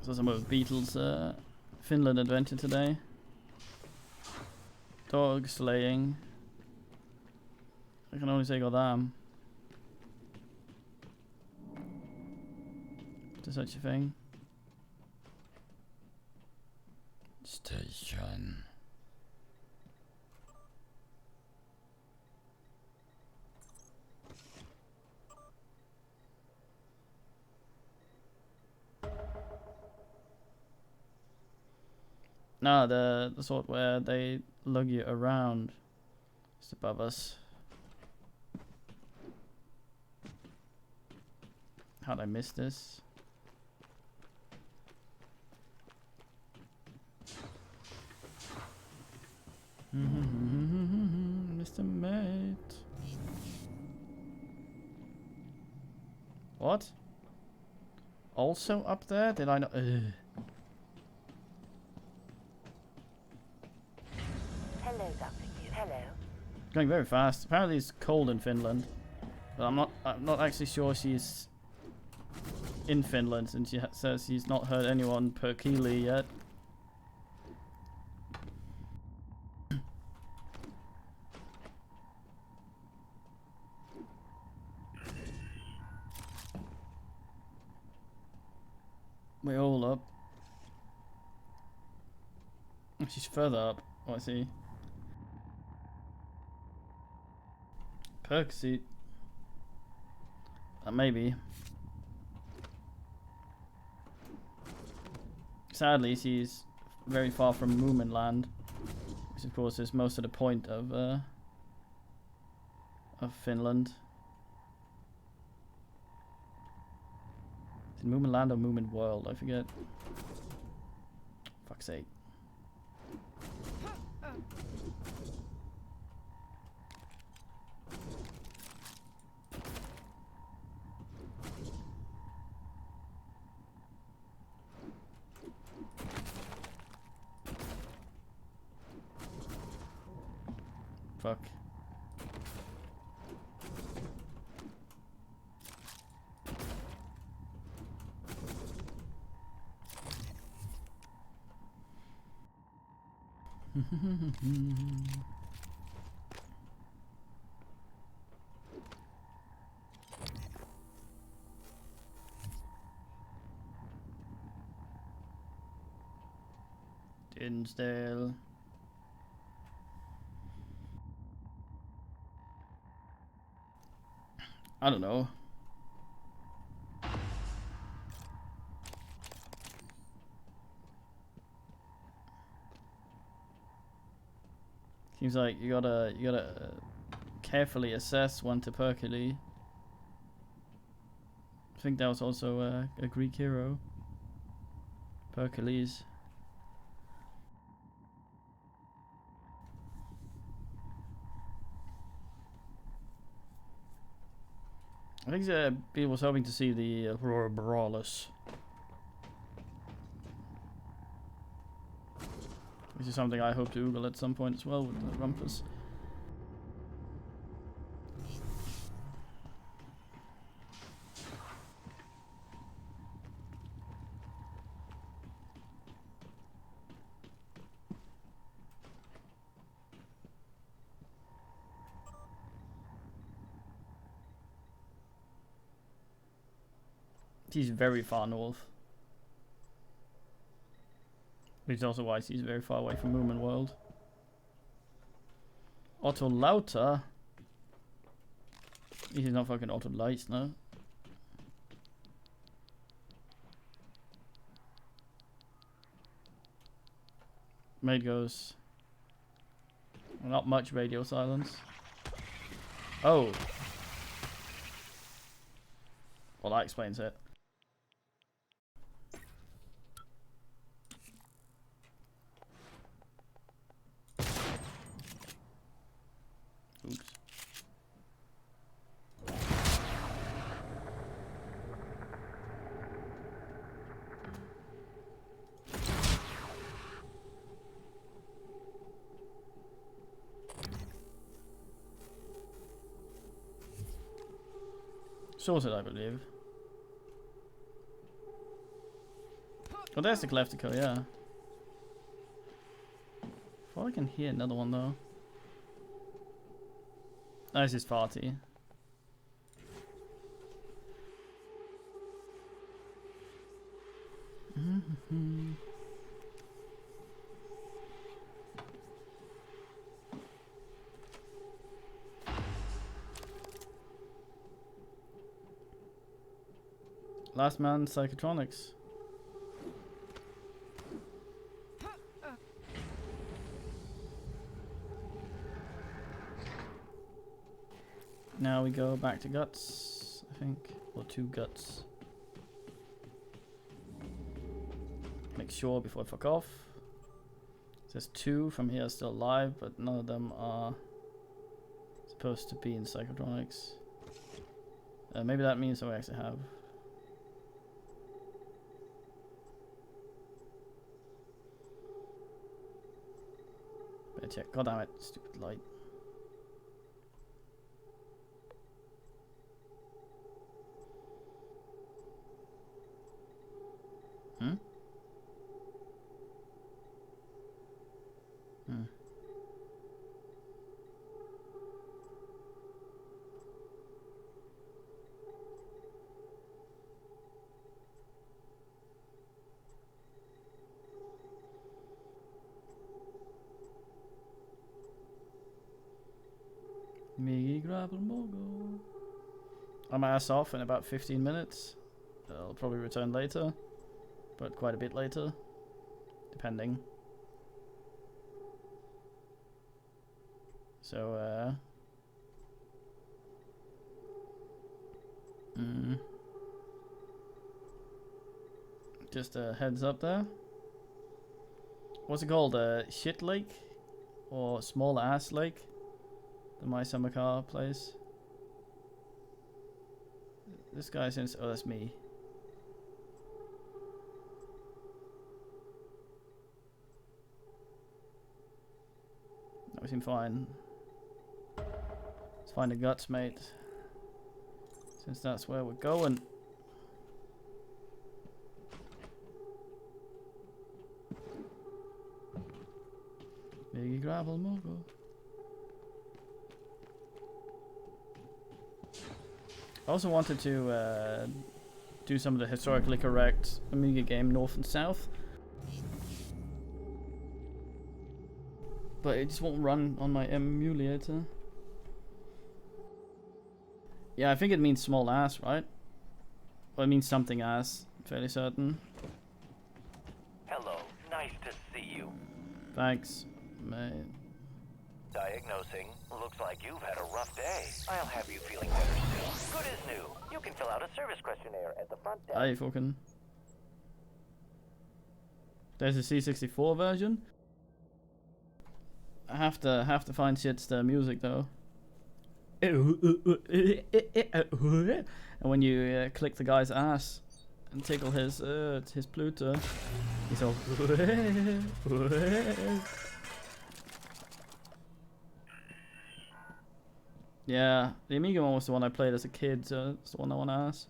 A: So some of Beatles Finland adventure today. Dog slaying. I can only say goddamn. such a thing. Station. No, the sort where they lug you around is above us. How'd I miss this? Mr. Mate. What? Also up there? Did I not?
C: Hello, Dr. Q. Hello.
A: Going very fast. Apparently it's cold in Finland, but I'm not actually sure she's in Finland, since she says she's not heard anyone per Keeley yet. We're all up. Oh, she's further up. Oh, I see. Perk seat. Maybe. Sadly, she's very far from Moomin Land, which of course is most of the point of Finland. Is it Moomin Land or Moomin World? I forget. Fuck's sake. Fuck. Dinsdale. I don't know. Seems like you gotta carefully assess when to Perkele. I think that was also a Greek hero. Pericles. I think people was hoping to see the Aurora Borealis, which is something I hope to Google at some point as well with the Rumpus. He's very far north, which is also why he's very far away from Moomin World. Otto Lauter? He's not fucking Otto Lights, no. Maid goes. Not much radio silence. Oh. Well, that explains it. Oops. Sorted, I believe. Oh, there's the Galactico, yeah. Thought I can hear another one though. No, this is farty. Last Man Psychotronics. Now we go back to Guts, I think, or to Guts. Make sure before I fuck off. It says 2 from here are still alive, but none of them are supposed to be in Psychotronics. Maybe that means I actually have. Better check. God damn it, stupid light. Hmm? Hmm. Me grapple mogo. I'm ass off in about 15 minutes. I'll probably return later, but quite a bit later, depending. So, just a heads up there. What's it called? Shit Lake? Or Small Ass Lake? The My Summer Car place. This guy since oh that's me. No, we seem fine. Let's find the Guts, mate. Since that's where we're going. Biggie gravel mogo. I also wanted to do some of the historically correct Amiga game North and South, but it just won't run on my emulator. Yeah, I think it means small ass, right? Well, it means something ass, I'm fairly certain.
E: Hello, nice to see you.
A: Thanks, mate.
E: Diagnosing. Looks like you've had a rough day. I'll have you feeling better soon. Good as new. You can fill out a service questionnaire at the front desk.
A: Hey, fucking. There's a C64 version. I have to find shit's music though. And when you click the guy's ass and tickle his Pluto, he's all. Yeah, the Amiga one was the one I played as a kid, so it's the one I want to ask.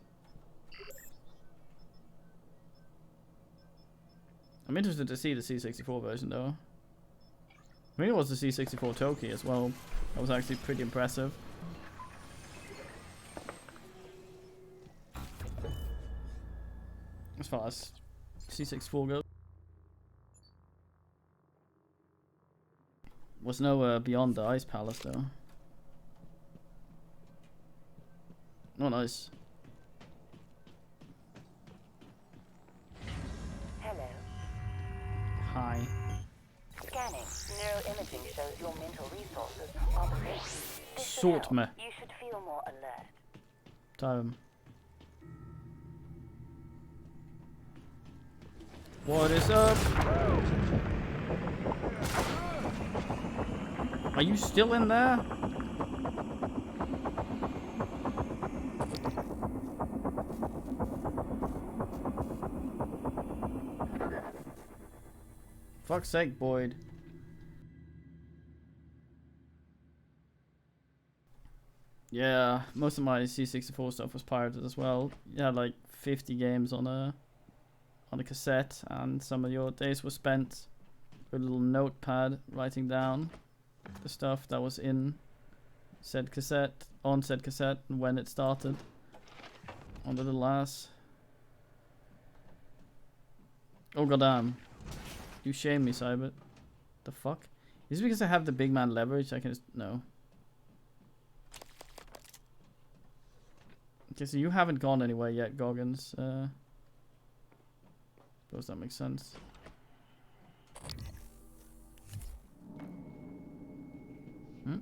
A: I'm interested to see the C64 version though. I mean, it was the C64 Toki as well. That was actually pretty impressive. As far as C64 goes. Was no Beyond the Ice Palace though. Oh, nice.
C: Hello.
A: Hi.
C: Scanning. Neuroimaging shows your mental resources are depleted. This should
A: Sort
C: help.
A: me.
C: You should feel more alert.
A: Time. What is up? Are you still in there? Fuck's sake, Boyd. Yeah, most of my C64 stuff was pirated as well. You had like 50 games on a cassette, and some of your days were spent with a little notepad writing down the stuff that was in said cassette, on said cassette, and when it started on the little ass. Oh goddamn. You shame me, Cybert. The fuck? Is it because I have the big man leverage? I can just... No. Okay, so you haven't gone anywhere yet, Goggins. Suppose that makes sense. Hmm?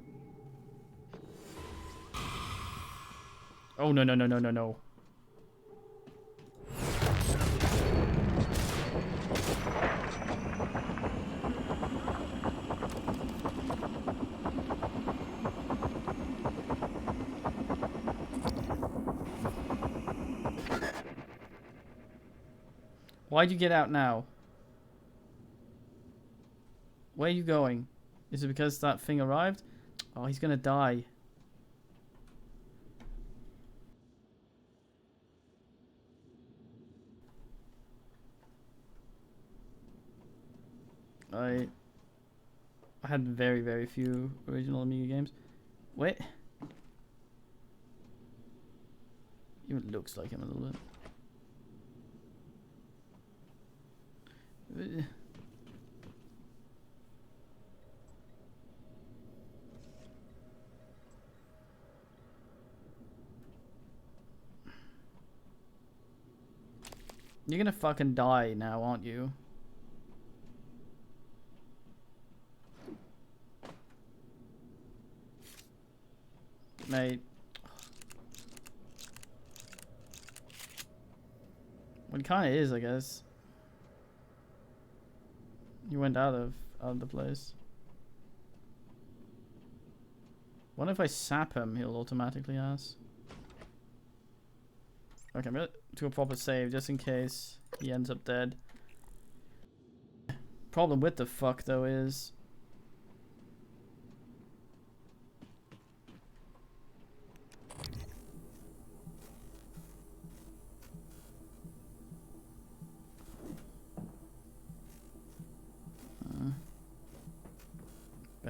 A: Oh, no, no, no, no, no, no. Why'd you get out now? Where are you going? Is it because that thing arrived? Oh, he's gonna die. I had very, very few original Amiga games. Wait. Even looks like him a little bit. You're gonna fucking die now, aren't you? Mate. Well, it kinda is, I guess. You went out of the place. What if I sap him? He'll automatically ask. Okay, I'm gonna do a proper save just in case he ends up dead. Problem with the fuck though is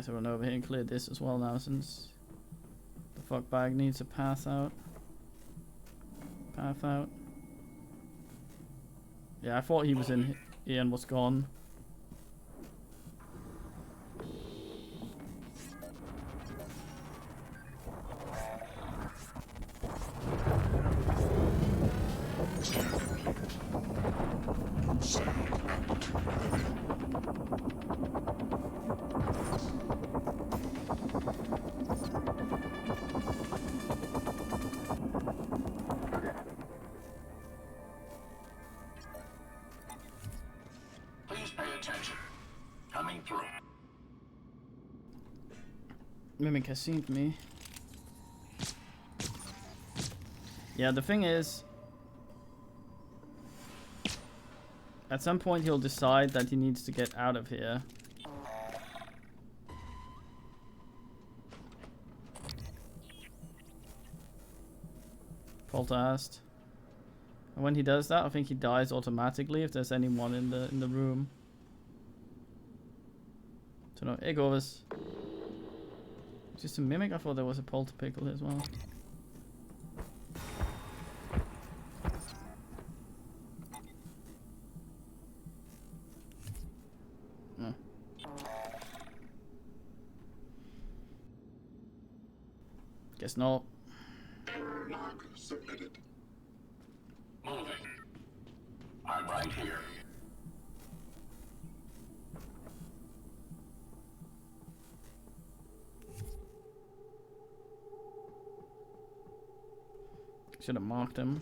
A: guess I run over here and clear this as well now, since the fuck bag needs a path out. Path out. Yeah, I thought he was in here and was gone. Mimic has seen me. Yeah, the thing is, at some point he'll decide that he needs to get out of here. Poltergeist. And when he does that, I think he dies automatically if there's anyone in the room. So no, hey Gorvis. Just a mimic? I thought there was a Polterpickle as well. Oh. Guess not.
L: Log submitted.
J: Moving. I'm right here.
A: Should have marked him.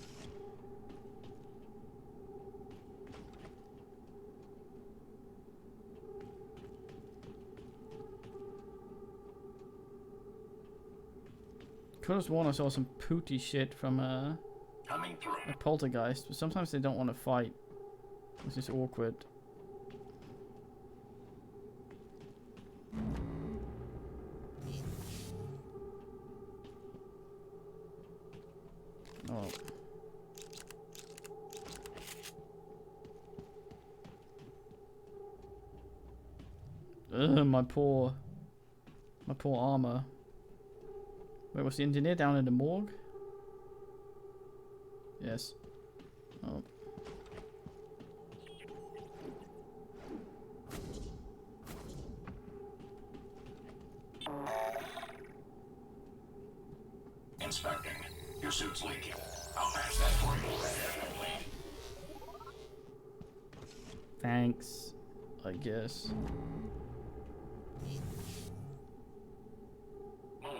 A: Could have sworn I saw some pooty shit from a poltergeist, but sometimes they don't want to fight. It's just awkward. Oh. Ugh, my poor armor. Wait, was the engineer down in the morgue? Yes. Oh.
J: Your suit's leaking. I'll patch that for you. Complete.
A: Thanks, I guess.
J: Moving.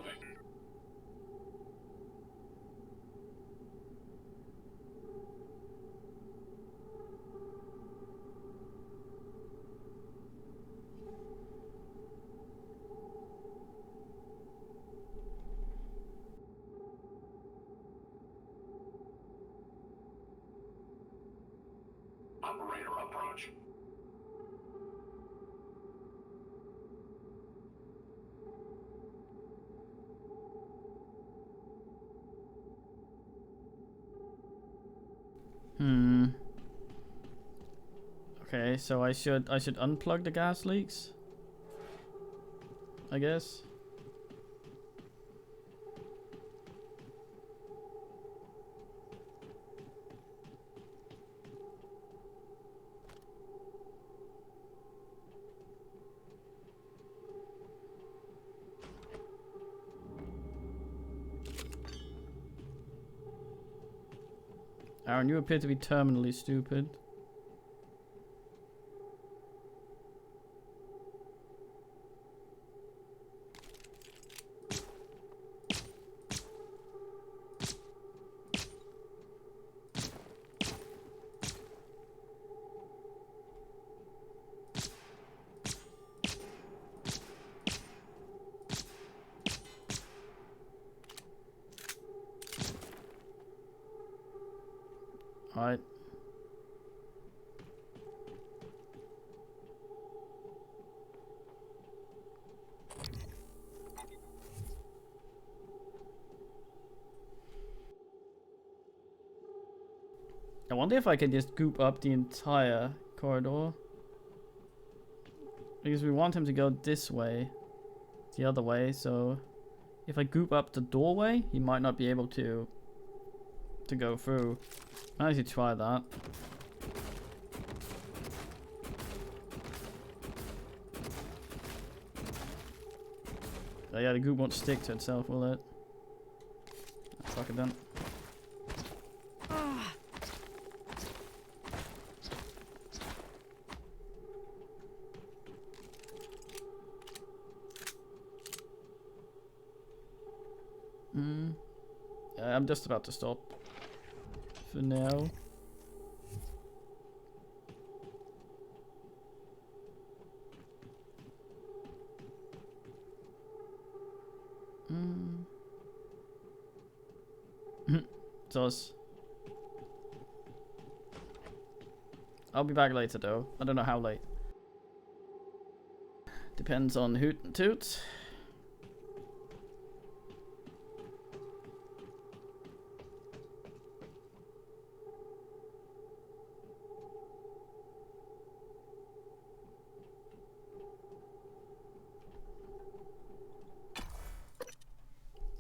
J: Operator approach.
A: Okay, so I should unplug the gas leaks, I guess. Aaron, you appear to be terminally stupid. Alright. I wonder if I can just goop up the entire corridor. Because we want him to go this way. The other way, so if I goop up the doorway, he might not be able to go through. I should try that. Oh yeah, the goop won't stick to itself, will it? Fuck it then. I'm just about to stop for now. Sus. I'll be back later though. I don't know how late. Depends on Hoot and Toot.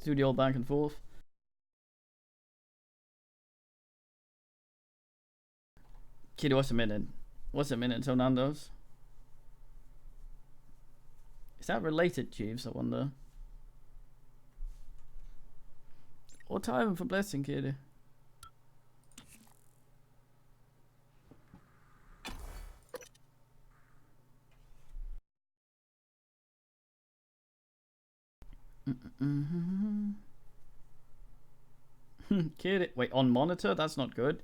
A: Do the old back and forth. Kid, what's a minute? What's a minute to Nando's? Is that related, Jeeves, I wonder? Or time for blessing, kid? Kid, wait, on monitor? That's not good.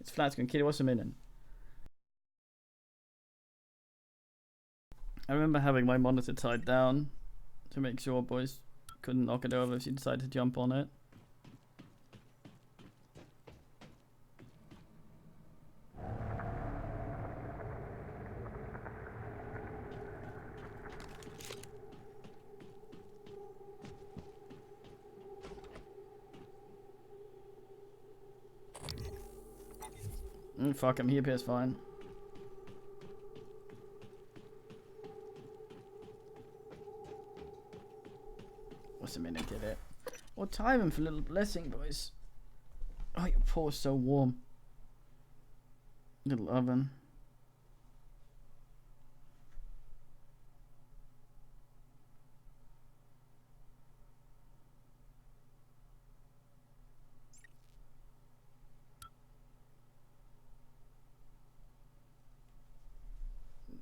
A: It's flat screen. Kid, what's a minute? I remember having my monitor tied down to make sure boys couldn't knock it over if she decided to jump on it. Fuck him, he appears fine. What's a minute, get it? What time him for little blessing, boys? Oh, your paws so warm. Little oven.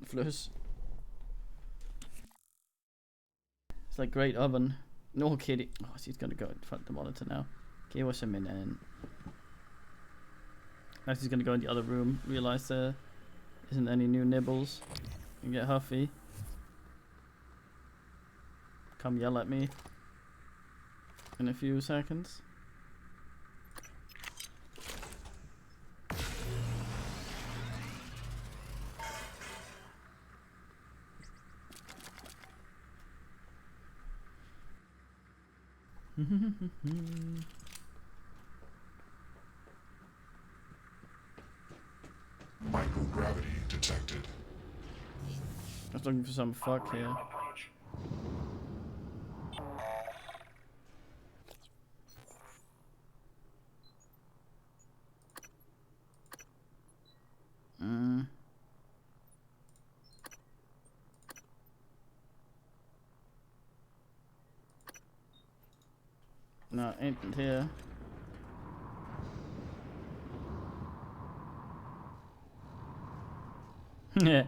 A: Flus. It's like great oven. No kidding. Oh, she's gonna go in front of the monitor now. Okay, what's a minute? Now she's gonna go in the other room. Realize there isn't any new nibbles. And get huffy. Come yell at me in a few seconds.
L: Microgravity detected.
A: I was looking for some fuck here. No, ain't here. Yeah.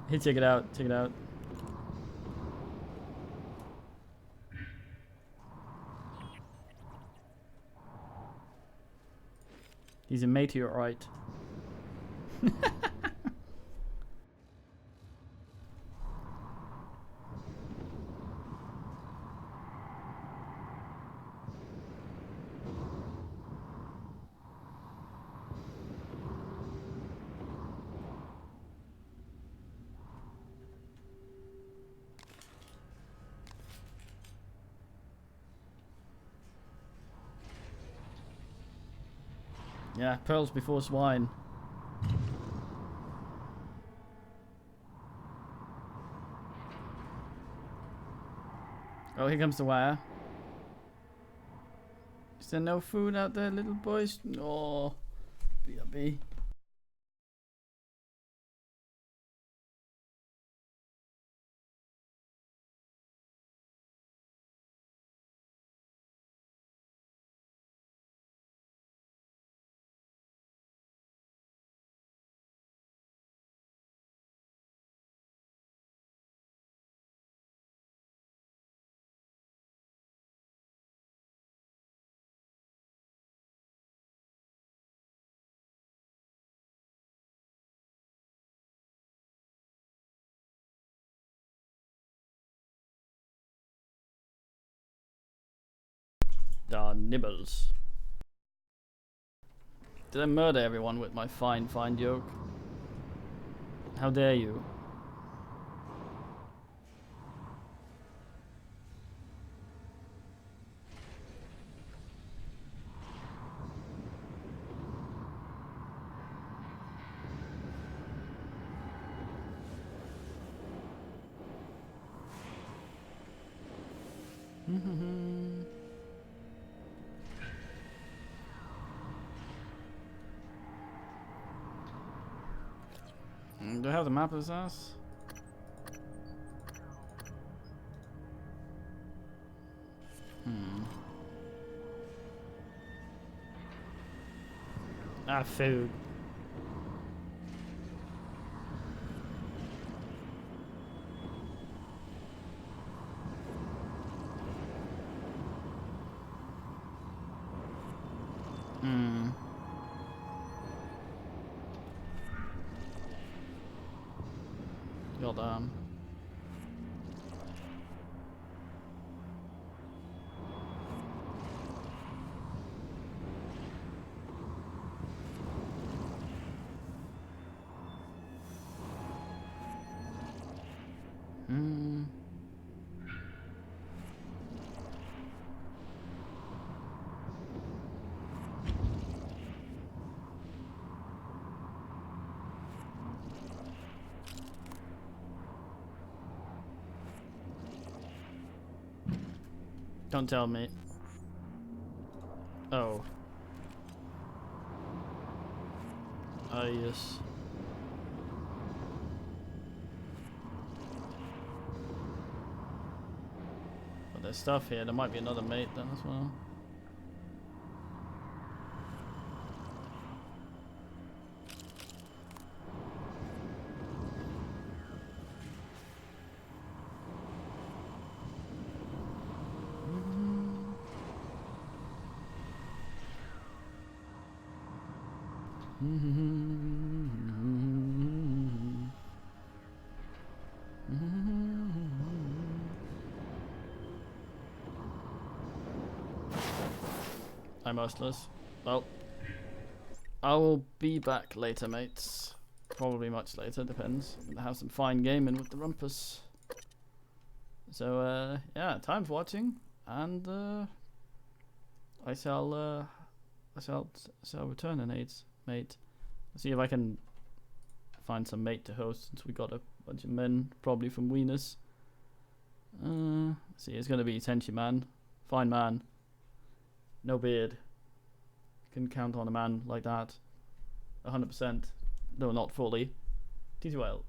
A: Hey, check it out. Check it out. He's a meteorite. Yeah, pearls before swine. Oh, here comes the wire. Is there no food out there, little boys? No. BRB. Nibbles. Did I murder everyone with my fine joke? How dare you? Do I have the map as us? Ah, food. Well done. Don't tell me. Oh. Ah, yes. But there's stuff here. There might be another mate then as well. I'm Merciless. Well, I will be back later, mates. Probably much later, depends. I'm gonna have some fine gaming with the Rumpus. So, yeah, time for watching, and I shall return an aids, mate. See if I can find some mate to host, since we got a bunch of men, probably from Venus. See, it's gonna be Tenchi man, fine man, no beard. Can count on a man like that, 100%, though not fully. TTYL.